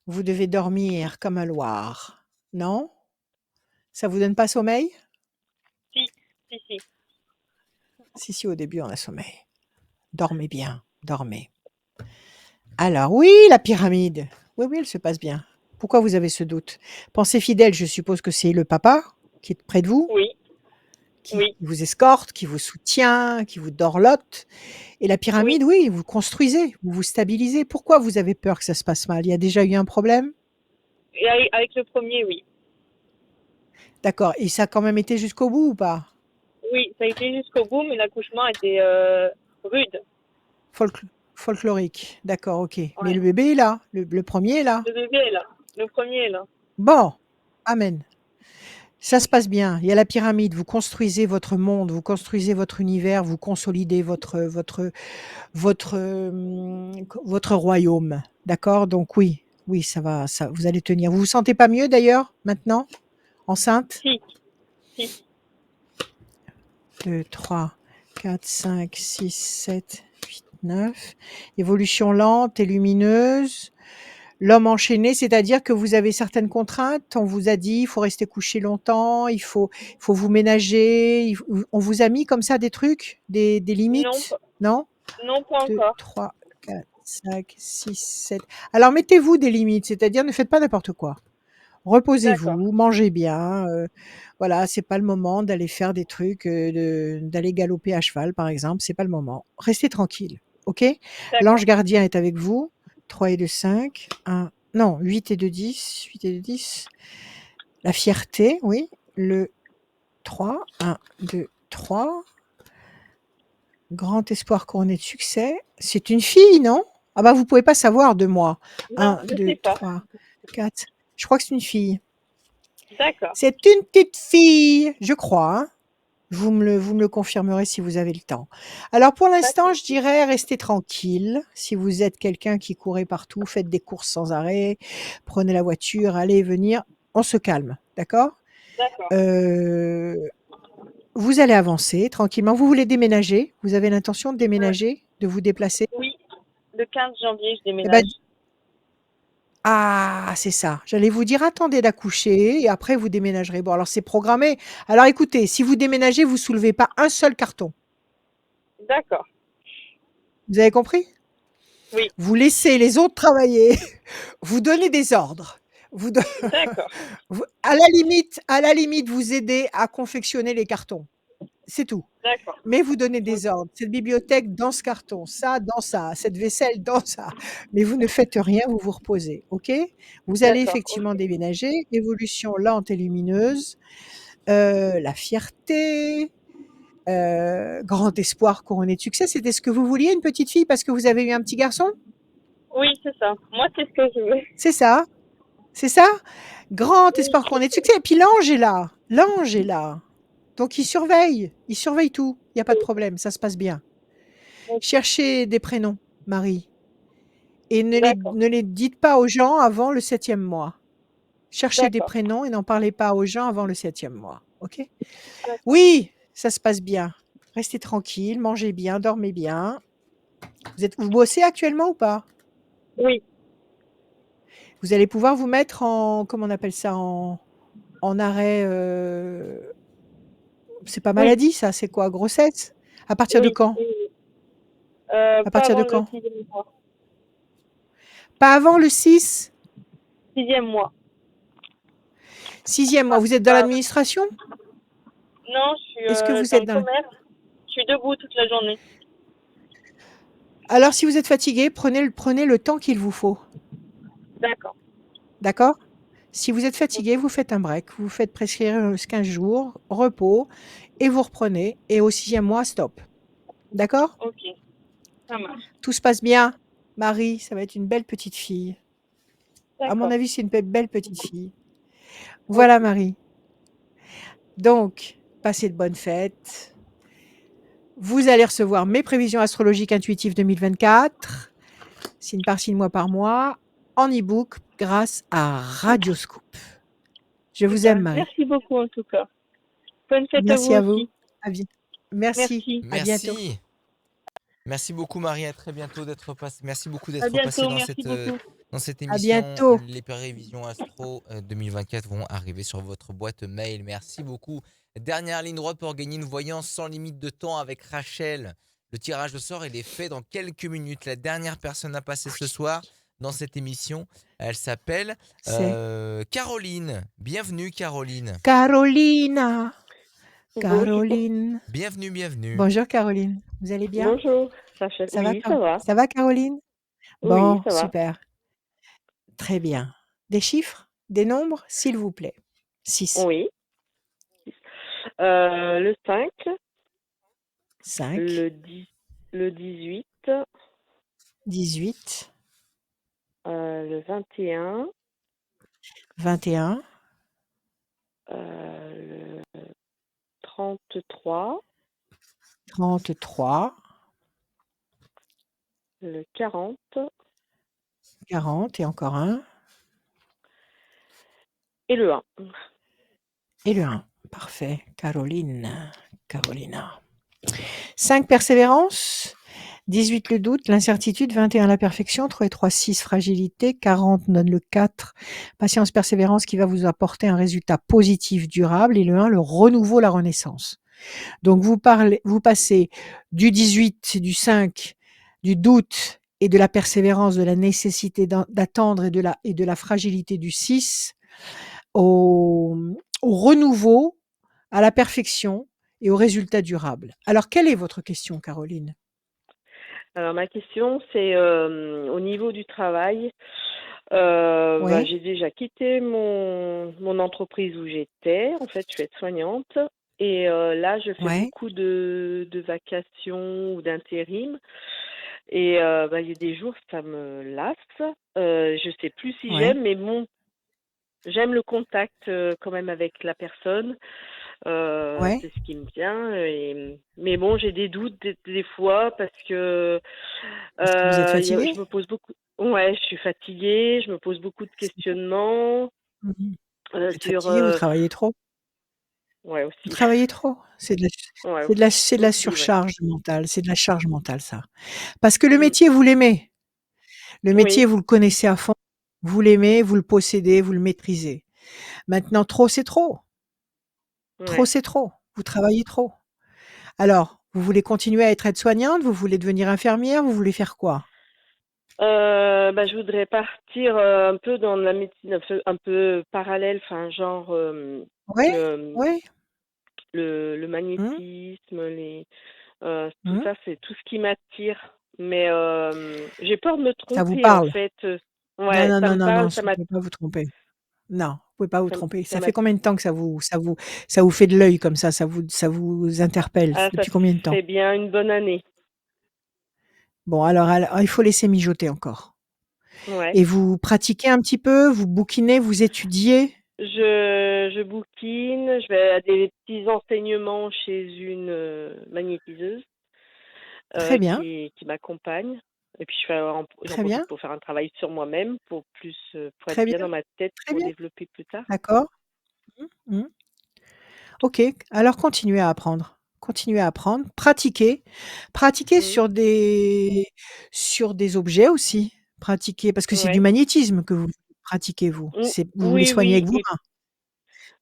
Vous devez dormir comme un loir, non? Ça vous donne pas sommeil? Si. Si, au début on a sommeil. Dormez bien, dormez. Alors oui, la pyramide. Oui, elle se passe bien. Pourquoi vous avez ce doute? Pensée fidèle, je suppose que c'est le papa qui est près de vous, Oui. qui Oui. vous escorte, qui vous soutient, qui vous dorlote. Et la pyramide, oui, vous construisez, vous vous stabilisez. Pourquoi vous avez peur que ça se passe mal? Il y a déjà eu un problème? Et avec le premier, oui. D'accord. Et ça a quand même été jusqu'au bout ou pas? Oui, ça a été jusqu'au bout, mais l'accouchement était rude. Folklorique. D'accord, ok. Mais Ouais. le bébé est là. Le premier est là. Le bébé est là. Le premier, là. Bon, amen. Ça se passe bien. Il y a la pyramide. Vous construisez votre monde, vous construisez votre univers, vous consolidez votre royaume. D'accord? Donc oui, oui, ça va, ça, vous allez tenir. Vous vous sentez pas mieux d'ailleurs maintenant, enceinte? Si, si. 2, 3, 4, 5, 6, 7, 8, 9. Évolution lente et lumineuse. L'homme enchaîné, c'est-à-dire que vous avez certaines contraintes. On vous a dit, il faut rester couché longtemps, il faut vous ménager. On vous a mis comme ça des trucs, des Non, limites, non? non, pas 2, encore. 3, 4, 5, 6, 7. Alors mettez-vous des limites, c'est-à-dire ne faites pas n'importe quoi. D'accord, Reposez-vous, mangez bien. Voilà, c'est pas le moment d'aller faire des trucs, d'aller galoper à cheval, par exemple. C'est pas le moment. Restez tranquille, ok? d'accord, L'ange gardien est avec vous. 3 et 2, 5. 1, non, 8 et 2, 10. 8 et 2, 10. La fierté, oui. Le 3. 1, 2, 3. Grand espoir couronné de succès. C'est une fille, non? Ah bah vous pouvez pas savoir de moi. non, 1, je 2, sais pas. 3, 4. Je crois que c'est une fille. D'accord, C'est une petite fille, je crois, hein. Vous me le confirmerez si vous avez le temps. Alors pour pas de l'instant, je souci. dirais restez tranquille. Si vous êtes quelqu'un qui courait partout, faites des courses sans arrêt, prenez la voiture, allez et venir, on se calme, d'accord? D'accord. Heu, vous allez avancer tranquillement. Vous voulez déménager? Vous avez l'intention de Euh, déménager? De vous déplacer? oui, le 15 janvier, je Eh ben déménage. ah, c'est ça. J'allais vous dire attendez d'accoucher et après vous déménagerez. Bon alors c'est programmé. Alors écoutez, si vous déménagez, vous soulevez pas un seul carton. D'accord, Vous avez compris? oui, Vous laissez les autres travailler, vous donnez des ordres, vous don d'accord, vous à la limite, vous aidez à confectionner les cartons. C'est tout. d'accord, Mais vous donnez ok, des ordres. Cette bibliothèque dans ce carton, ça dans ça, cette vaisselle dans ça. Mais vous ne faites rien, vous vous reposez, OK? Vous allez d'accord, ok, effectivement déménager, évolution lente et lumineuse, la fierté, grand espoir couronné de succès. C'était ce que vous vouliez, une petite fille parce que vous avez eu un petit garçon? oui, c'est ça. Moi, c'est ce que je veux. C'est ça? C'est ça? Grand Oui, espoir couronné de succès et puis l'ange est là, l'ange est là. Donc il surveille tout, il y a pas de problème, ça se passe bien. ok, Cherchez des prénoms, Marie, et d'accord, ne les dites pas aux gens avant le 7e mois. Cherchez des d'accord, prénoms et n'en parlez pas aux gens avant le 7e mois, OK? d'accord, Oui, ça se passe bien. Restez tranquille, mangez bien, dormez bien. Vous bossez actuellement ou pas? oui, Vous allez pouvoir vous mettre en comment on appelle ça? En arrêt, c'est pas oui, maladie ça, c'est quoi? Grossesse? À partir de oui, quand? oui. À Pas partir de avant le quand? 6e mois. Pas avant le 6? 6e mois. 6e mois. Pas, Vous êtes dans pas- l'administration? non, je suis Est-ce que vous dans êtes le dans commerce. Je suis debout toute la journée. alors si vous êtes fatigué, prenez le temps qu'il vous faut. D'accord, D'accord? Si vous êtes ok, fatigué, vous faites un break, vous faites prescrire, 15 jours, repos et vous reprenez et au 6e mois, stop. D'accord? ok, ça marche. Tout se passe bien? Marie, ça va être une belle petite fille. À mon D'accord, avis, c'est une belle petite fille. Voilà ok. Marie. Donc, passez de bonnes fêtes. Vous allez recevoir mes prévisions astrologiques intuitives 2024, signe par signe, mois par mois, en e-book grâce à Radioscoop. Je vous aime, Super. Marie. Merci beaucoup en tout cas. Bonne fête à vous Merci à vous. aussi. À bien. Merci. Merci. À bientôt. Merci. Merci beaucoup Marie, à très bientôt d'être passé. Merci beaucoup À d'être passé bientôt. Merci beaucoup. dans cette À émission. bientôt. Les prévisions Astro 2024 vont arriver sur votre boîte mail. Merci beaucoup. Dernière ligne droite pour gagner une voyance sans limite de temps avec Rachel. Le tirage au sort, il est fait dans quelques minutes. La dernière personne à passer ce soir dans cette émission, elle s'appelle C'est Caroline. Bienvenue Caroline. Carolina. Bonjour. Caroline. Bienvenue, bienvenue. Bonjour Caroline. Vous allez bien? Bonjour, Rachel. Ça va, Oui, ça va. ça va Caroline? Oui, Bon, ça va. super. Très bien. Des chiffres? Des nombres, s'il vous plaît. 6, Oui. Le 5, 5, le 10, le 18, 18, le 21, 21, le 33, 33, le 40, 40 et encore un. et le 1. Et le 1. Parfait. Carolina. 5, persévérance. 18, le doute, l'incertitude. 21, la perfection. 3 et 3, 6, fragilité. 40 donne le 4, patience, persévérance, qui va vous apporter un résultat positif, durable. Et le 1, le renouveau, la renaissance. Donc, vous passez du 18, du 5, du doute et de la persévérance, de la nécessité d'attendre et de la fragilité du 6 au renouveau, à la perfection et au résultat durable. Alors, quelle est votre question, Caroline? Alors, ma question, c'est au niveau du travail. Oui, J'ai déjà quitté mon entreprise où j'étais. En fait, je suis aide-soignante. Et là, je fais ouais, beaucoup de vacations ou d'intérim. Et il y a des jours, ça me lasse. Je sais plus si ouais, j'aime, mais bon, j'aime le contact quand même avec la personne. ouais. C'est ce qui me vient. Mais bon, j'ai des doutes des fois parce que Est-ce que vous êtes je fatiguée? me pose beaucoup. Ouais, je suis fatiguée, je me pose beaucoup de questionnements Mmh. Vous êtes sur. fatiguée, vous travaillez trop? Ouais, Vous aussi. travaillez trop? Ouais, C'est de la aussi, ouais. surcharge mentale, c'est de la charge mentale, ça. Parce que le Mm. métier, vous l'aimez. Le métier, Oui, vous le connaissez à fond. Vous l'aimez, vous le possédez, vous le maîtrisez. Maintenant, trop, c'est trop. Trop, ouais. c'est trop. Vous travaillez trop. Alors, vous voulez continuer à être aide-soignante? Vous voulez devenir infirmière? Vous voulez faire quoi? Je voudrais partir un peu dans la médecine un peu parallèle, enfin, genre Ouais, le, ouais. le Mmh, magnétisme, tout mmh. ça, c'est tout ce qui m'attire. Mais j'ai peur de me Ça vous tromper, en parle? fait. Non, Ouais, non, ça non, me non, parle, non, vous pouvez pas vous tromper. Non, vous pouvez pas vous ça, m- tromper. ça Ça m'a. fait combien de temps que ça vous fait de l'œil comme ça vous interpelle? Ah, ça Depuis combien de temps? fait bien une bonne année. Bon, alors, il faut laisser mijoter encore. Ouais. Et vous pratiquez un petit peu? Vous bouquinez? Vous étudiez? Je bouquine, je vais à des petits enseignements chez une magnétiseuse Très bien, qui m'accompagne. Et puis j'en très profite bien, pour faire un travail sur moi-même pour être très bien bien, dans ma tête très pour bien. développer plus tard. D'accord. Mmh, mmh. OK, alors continuez à apprendre. Continuez à apprendre, pratiquez. Pratiquez Mhm. sur des objets aussi. Pratiquez parce que c'est du Ouais. magnétisme que vous pratiquez vous. Vous voulez Oui, soigner oui. avec vos Et mains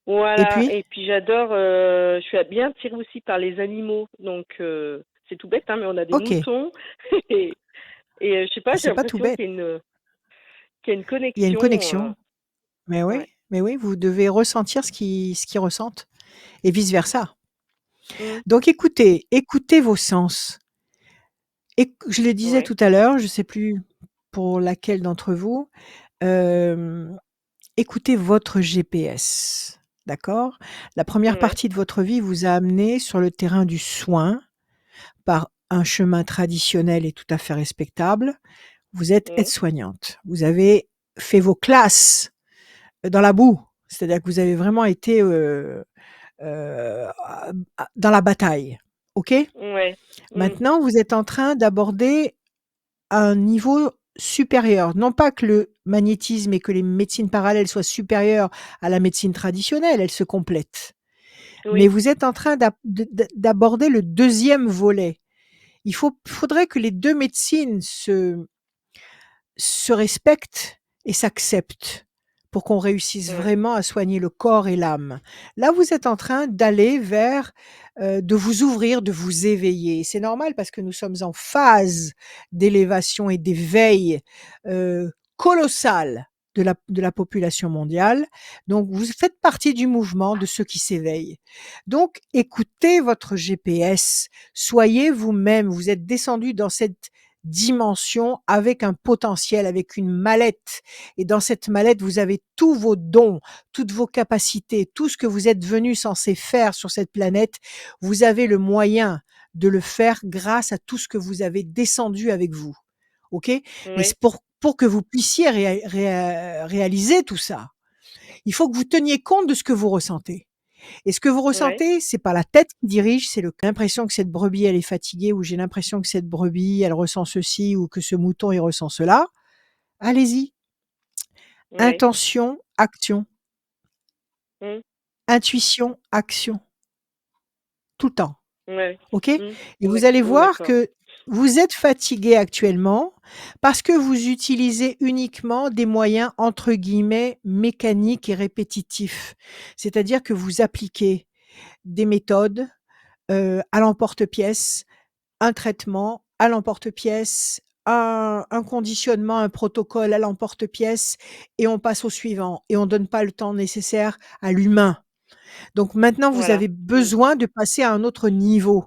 et voilà. puis? Et puis j'adore, je suis bien attirée aussi par les animaux. Donc c'est tout bête, hein, mais on a des OK, moutons. Et, je sais pas, j'ai c'est pas tout l'impression bête. qu'il y a une Il y a une connexion. connexion. Ouais. Mais oui, vous devez ressentir ce qu'ils ressentent et vice versa. Mm. Donc écoutez vos sens. Je le disais Ouais. tout à l'heure, je sais plus pour laquelle d'entre vous, hem écoutez votre GPS, d'accord? La première Ouais. partie de votre vie vous a amené sur le terrain du soin par un chemin traditionnel et tout à fait respectable. Vous êtes Mm. aide-soignante. Vous avez fait vos classes, dans la boue. C'est-à-dire que vous avez vraiment été, dans la bataille. OK? Ouais. Mm. Maintenant, vous êtes en train d'aborder un niveau supérieur. Non pas que le magnétisme et que les médecines parallèles soient supérieures à la médecine traditionnelle, elles se complètent. Mais Oui. vous êtes en train d'aborder le deuxième volet. Faudrait que les 2 médecines se respectent et s'acceptent pour qu'on réussisse Ouais. vraiment à soigner le corps et l'âme. Là, vous êtes en train d'aller vers, de vous ouvrir, de vous éveiller. C'est normal parce que nous sommes en phase d'élévation et d'éveil, colossal de la population mondiale. Donc vous faites partie du mouvement de ceux qui s'éveillent. Donc écoutez votre GPS, soyez vous-même, vous êtes descendu dans cette dimension avec un potentiel, avec une mallette. Et dans cette mallette, vous avez tous vos dons, toutes vos capacités, tout ce que vous êtes venu censé faire sur cette planète. Vous avez le moyen de le faire grâce à tout ce que vous avez descendu avec vous. OK? Mais Oui. c'est pour que vous puissiez réaliser tout ça. Il faut que vous teniez compte de ce que vous ressentez. Et ce que vous Ouais. ressentez, c'est pas la tête qui dirige, c'est j'ai l'impression que cette brebis, elle est fatiguée, ou j'ai l'impression que cette brebis, elle ressent ceci, ou que ce mouton, il ressent cela. Allez-y. Ouais. Intention, action. Mmh. Intuition, action. Tout le temps. Ouais. OK? Mmh. Et vous Ouais. allez Oh, voir d'accord. que vous êtes fatigué actuellement parce que vous utilisez uniquement des moyens, entre guillemets, «mécaniques et répétitifs». C'est-à-dire que vous appliquez des méthodes, à l'emporte-pièce, un traitement à l'emporte-pièce, un conditionnement, un protocole à l'emporte-pièce, et on passe au suivant et on donne pas le temps nécessaire à l'humain. Donc maintenant, vous Voilà. avez besoin de passer à un autre niveau.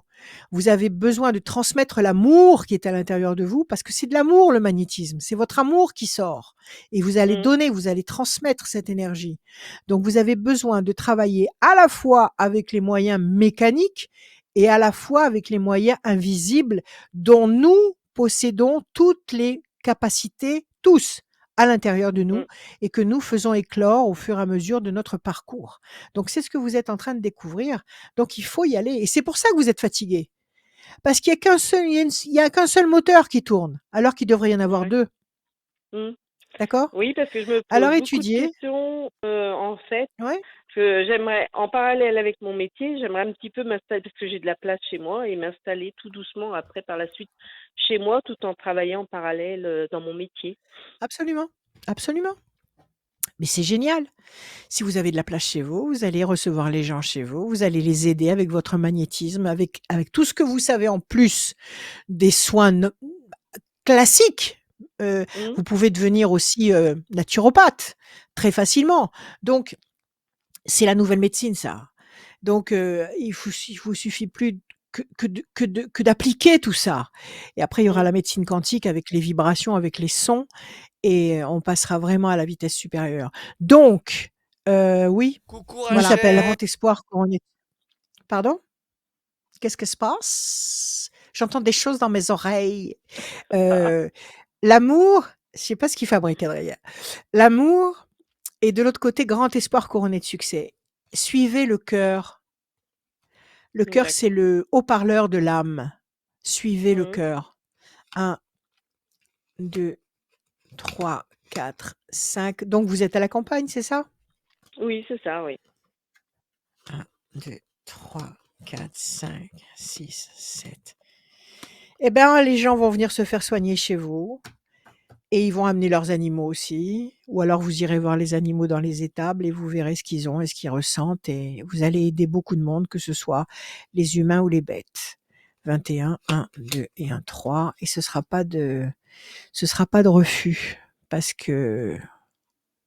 Vous avez besoin de transmettre l'amour qui est à l'intérieur de vous, parce que c'est de l'amour, le magnétisme. C'est votre amour qui sort, et vous allez Mmh. donner, vous allez transmettre cette énergie. Donc vous avez besoin de travailler à la fois avec les moyens mécaniques et à la fois avec les moyens invisibles dont nous possédons toutes les capacités, tous, à l'intérieur de nous, Mmh. et que nous faisons éclore au fur et à mesure de notre parcours. Donc c'est ce que vous êtes en train de découvrir. Donc il faut y aller, et c'est pour ça que vous êtes fatigué. Parce qu'il y a qu'un seul, il y a qu'un seul moteur qui tourne, alors qu'il devrait y en avoir Ouais. 2. Mmh. D'accord? Oui, parce que je me Alors pose beaucoup de étudiez. questions, en fait. Ouais. J'aimerais, en parallèle avec mon métier, j'aimerais un petit peu m'installer, parce que j'ai de la place chez moi, et m'installer tout doucement après, par la suite, chez moi, tout en travaillant en parallèle, dans mon métier. Absolument. Absolument. Mais c'est génial. Si vous avez de la place chez vous, vous allez recevoir les gens chez vous, vous allez les aider avec votre magnétisme, avec tout ce que vous savez en plus des soins classiques. Mmh. Vous pouvez devenir aussi naturopathe très facilement. Donc, c'est la nouvelle médecine, ça. Donc, il vous suffit plus que d'appliquer tout ça. Et après, il y aura Mmh. la médecine quantique avec les vibrations, avec les sons, et on passera vraiment à la vitesse supérieure. Donc, oui, Coucou moi, ça s'appelle Rachel. Grand Espoir quand on est. Pardon? Qu'est-ce que se passe? J'entends des choses dans mes oreilles. L'amour, je sais pas ce qu'il fabrique, Adrien. L'amour, et de l'autre côté, grand espoir couronné de succès. Suivez le cœur. Le cœur, c'est D'accord. le haut-parleur de l'âme. Suivez le Mmh. cœur. 1, 2, 3, 4, 5. Donc, vous êtes à la campagne, c'est ça? Oui, c'est ça, oui. 1, 2, 3, 4, 5, 6, 7. Eh bien, les gens vont venir se faire soigner chez vous, et ils vont amener leurs animaux aussi, ou alors vous irez voir les animaux dans les étables et vous verrez ce qu'ils ont et ce qu'ils ressentent, et vous allez aider beaucoup de monde, que ce soit les humains ou les bêtes. 21, 1, 2 et 1, 3, et ce sera pas de refus, parce que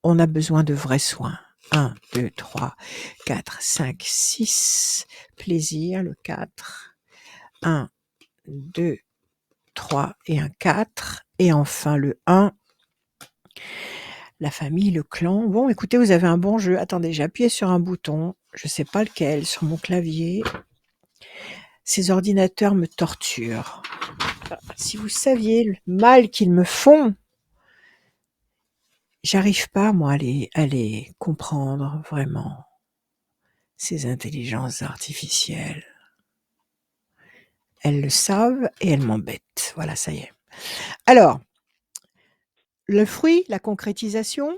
on a besoin de vrais soins. 1, 2, 3, 4, 5, 6. Plaisir, le 4. 1, 2, 3 et un 4. Et enfin le 1. La famille, le clan. Bon, écoutez, vous avez un bon jeu. Attendez, j'ai appuyé sur un bouton. Je sais pas lequel, sur mon clavier. Ces ordinateurs me torturent. Si vous saviez le mal qu'ils me font, j'arrive pas, moi, à les comprendre vraiment. Ces intelligences artificielles. Elles le savent et elles m'embêtent. Voilà, ça y est. Alors, le fruit, la concrétisation,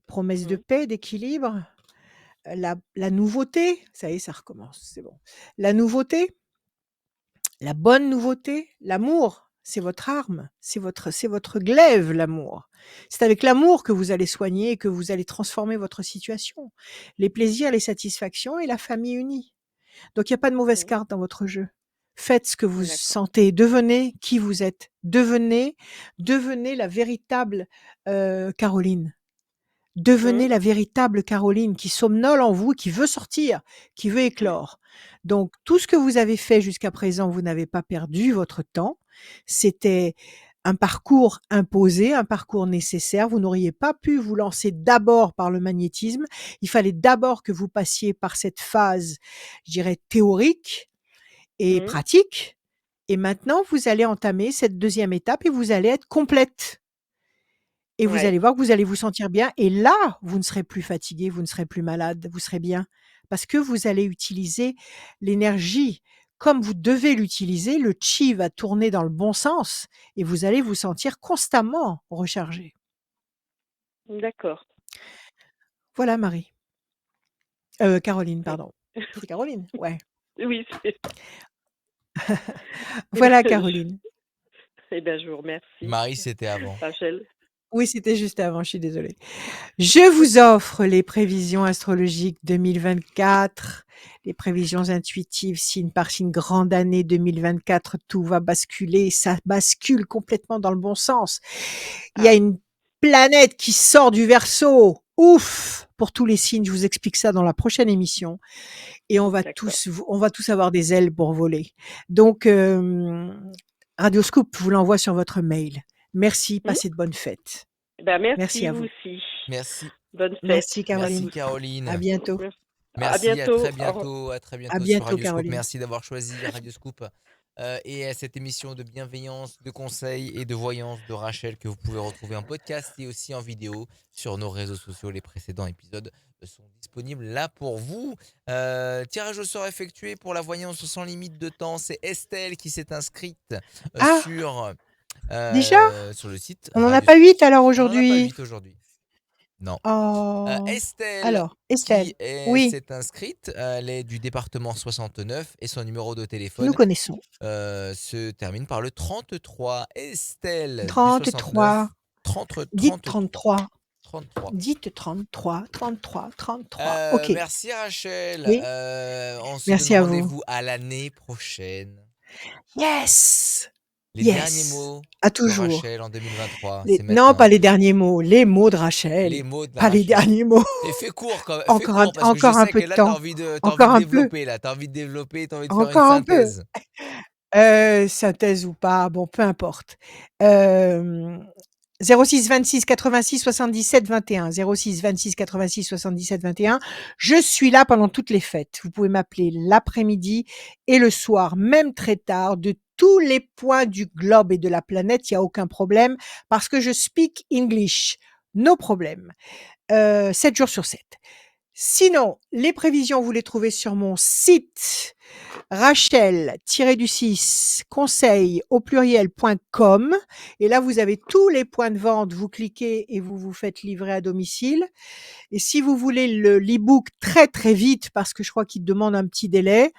promesse de Mmh. paix, d'équilibre, la nouveauté, ça y est, ça recommence, c'est bon. La nouveauté, la bonne nouveauté, l'amour, c'est votre arme, c'est votre glaive, l'amour. C'est avec l'amour que vous allez soigner et que vous allez transformer votre situation. Les plaisirs, les satisfactions et la famille unie. Donc il y a pas de mauvaise Mmh. carte dans votre jeu. Faites ce que vous D'accord. sentez, devenez qui vous êtes. Devenez la véritable, Caroline. Devenez Mmh. la véritable Caroline qui somnole en vous, qui veut sortir, qui veut éclore. Donc tout ce que vous avez fait jusqu'à présent, vous n'avez pas perdu votre temps. C'était un parcours imposé, un parcours nécessaire. Vous n'auriez pas pu vous lancer d'abord par le magnétisme. Il fallait d'abord que vous passiez par cette phase, je dirais, théorique et Mmh. pratique. Et maintenant, vous allez entamer cette deuxième étape et vous allez être complète. et vous allez Ouais. voir que vous allez vous sentir bien et là, vous ne serez plus fatigué, vous ne serez plus malade, vous serez bien. Parce que vous allez utiliser l'énergie comme vous devez l'utiliser, le chi va tourner dans le bon sens et vous allez vous sentir constamment rechargé. D'accord. Voilà Marie. Caroline, Oui. pardon. C'est Caroline? Ouais. Oui, c'est eh ben, Voilà je Caroline. je vous remercie, Marie, c'était avant. Rachel. Oui, c'était juste avant, je suis désolée. Je vous offre les prévisions astrologiques 2024, les prévisions intuitives signe par signe, grande année 2024, tout va basculer, ça bascule complètement dans le bon sens. Il y a Ah, une planète qui sort du Verseau. Ouf! Pour tous les signes, je vous explique ça dans la prochaine émission et d'accord. on va tous avoir des ailes pour voler. Donc, Radioscoop vous l'envoie sur votre mail. Merci, Mmh. passez de bonnes fêtes. Ben, Merci merci, à vous vous. aussi. Merci. Bonne fête Merci à Merci Caroline. tous. À Caroline. bientôt. Merci. À Merci, bientôt. à très À bientôt sur bientôt Radio Scoop. Caroline. Merci d'avoir choisi Radio Scoop et cette émission de bienveillance, de conseils et de voyance de Rachel que vous pouvez retrouver en podcast et aussi en vidéo sur nos réseaux sociaux. Les précédents épisodes sont disponibles là pour vous. Tirage au sort effectué pour la voyance sans limite de temps. C'est Estelle qui s'est inscrite Ah, déjà? sur le site On n'en a Radio pas Scoop. 8 alors On n'en a pas aujourd'hui? 8 aujourd'hui. Non. Oh. Estelle Alors, Estelle, oui, s'est inscrite, elle est du département 69 et son numéro de nous téléphone connaissons. se termine par le 33. Estelle du 33, 69, 30, dites 33. 33, 33. dites 33, 33, 33. OK, Merci Rachel. oui, On se donne merci à vous. rendez-vous à l'année prochaine. Yes! Les derniers Yes! mots À de toujours. Rachel en 2023, Les c'est non, pas maintenant. les derniers mots, les mots de Les Rachel, mots de pas les Rachel. derniers mots. Et fais court, fais Encore un court parce que je encore un sais peu que de là, t'as temps, envie de encore un peu, développer là, t'as envie de développer, t'as envie de faire une encore un peu. synthèse. Synthèse ou pas, bon, peu importe. 06 26 86 77 21. 06 26 86 77 21. Je suis là pendant toutes les fêtes. Vous pouvez m'appeler l'après-midi et le soir, même très tard, de tous les points du globe et de la planète. Il n'y a aucun problème parce que je speak English. No problème. 7 jours sur 7. Sinon, les prévisions, vous les trouvez sur mon site Rachel-du-6 conseil au pluriel.com et là vous avez tous les points de vente, vous cliquez et vous vous faites livrer à domicile. Et si vous voulez l'e-book très très vite parce que je crois qu'il demande un petit délai,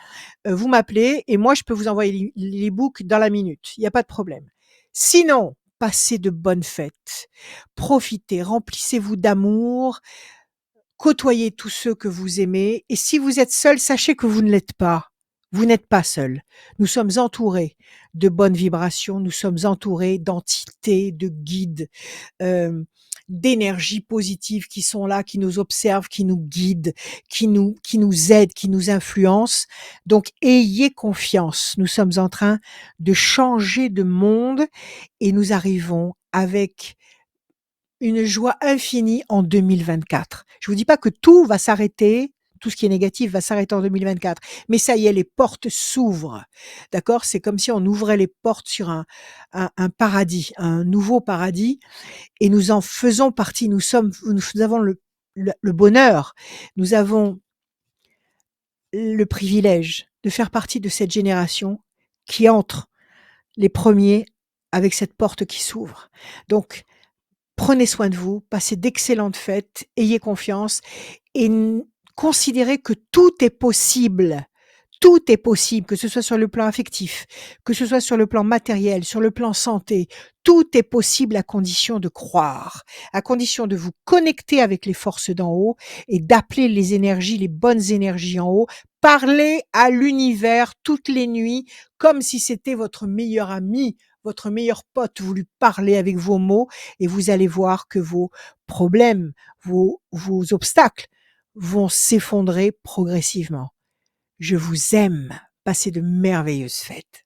vous m'appelez et moi je peux vous envoyer l'e-book dans la minute, il n'y a pas de problème. Sinon, passez de bonnes fêtes, profitez, remplissez-vous d'amour, côtoyez tous ceux que vous aimez et si vous êtes seul, sachez que vous ne l'êtes pas. Vous n'êtes pas seul. Nous sommes entourés de bonnes vibrations, nous sommes entourés d'entités, de guides, d'énergies positives qui sont là, qui nous observent, qui nous guident, qui nous aident, qui nous influencent. Donc ayez confiance. Nous sommes en train de changer de monde et nous arrivons avec une joie infinie en 2024. Je vous dis pas que tout va s'arrêter, tout ce qui est négatif va s'arrêter en 2024, mais ça y est, les portes s'ouvrent. D'accord? C'est comme si on ouvrait les portes sur un paradis, un nouveau paradis, et nous en faisons partie. Nous avons le bonheur, nous avons le privilège de faire partie de cette génération qui entre les premiers avec cette porte qui s'ouvre. Donc, prenez soin de vous, passez d'excellentes fêtes, ayez confiance et considérez que tout est possible. Tout est possible, que ce soit sur le plan affectif, que ce soit sur le plan matériel, sur le plan santé. Tout est possible à condition de croire, à condition de vous connecter avec les forces d'en haut et d'appeler les énergies, les bonnes énergies en haut. Parlez à l'univers toutes les nuits comme si c'était votre meilleur ami, votre meilleur pote. Vous lui parlez avec vos mots et vous allez voir que vos problèmes, vos obstacles vont s'effondrer progressivement. Je vous aime. Passez de merveilleuses fêtes.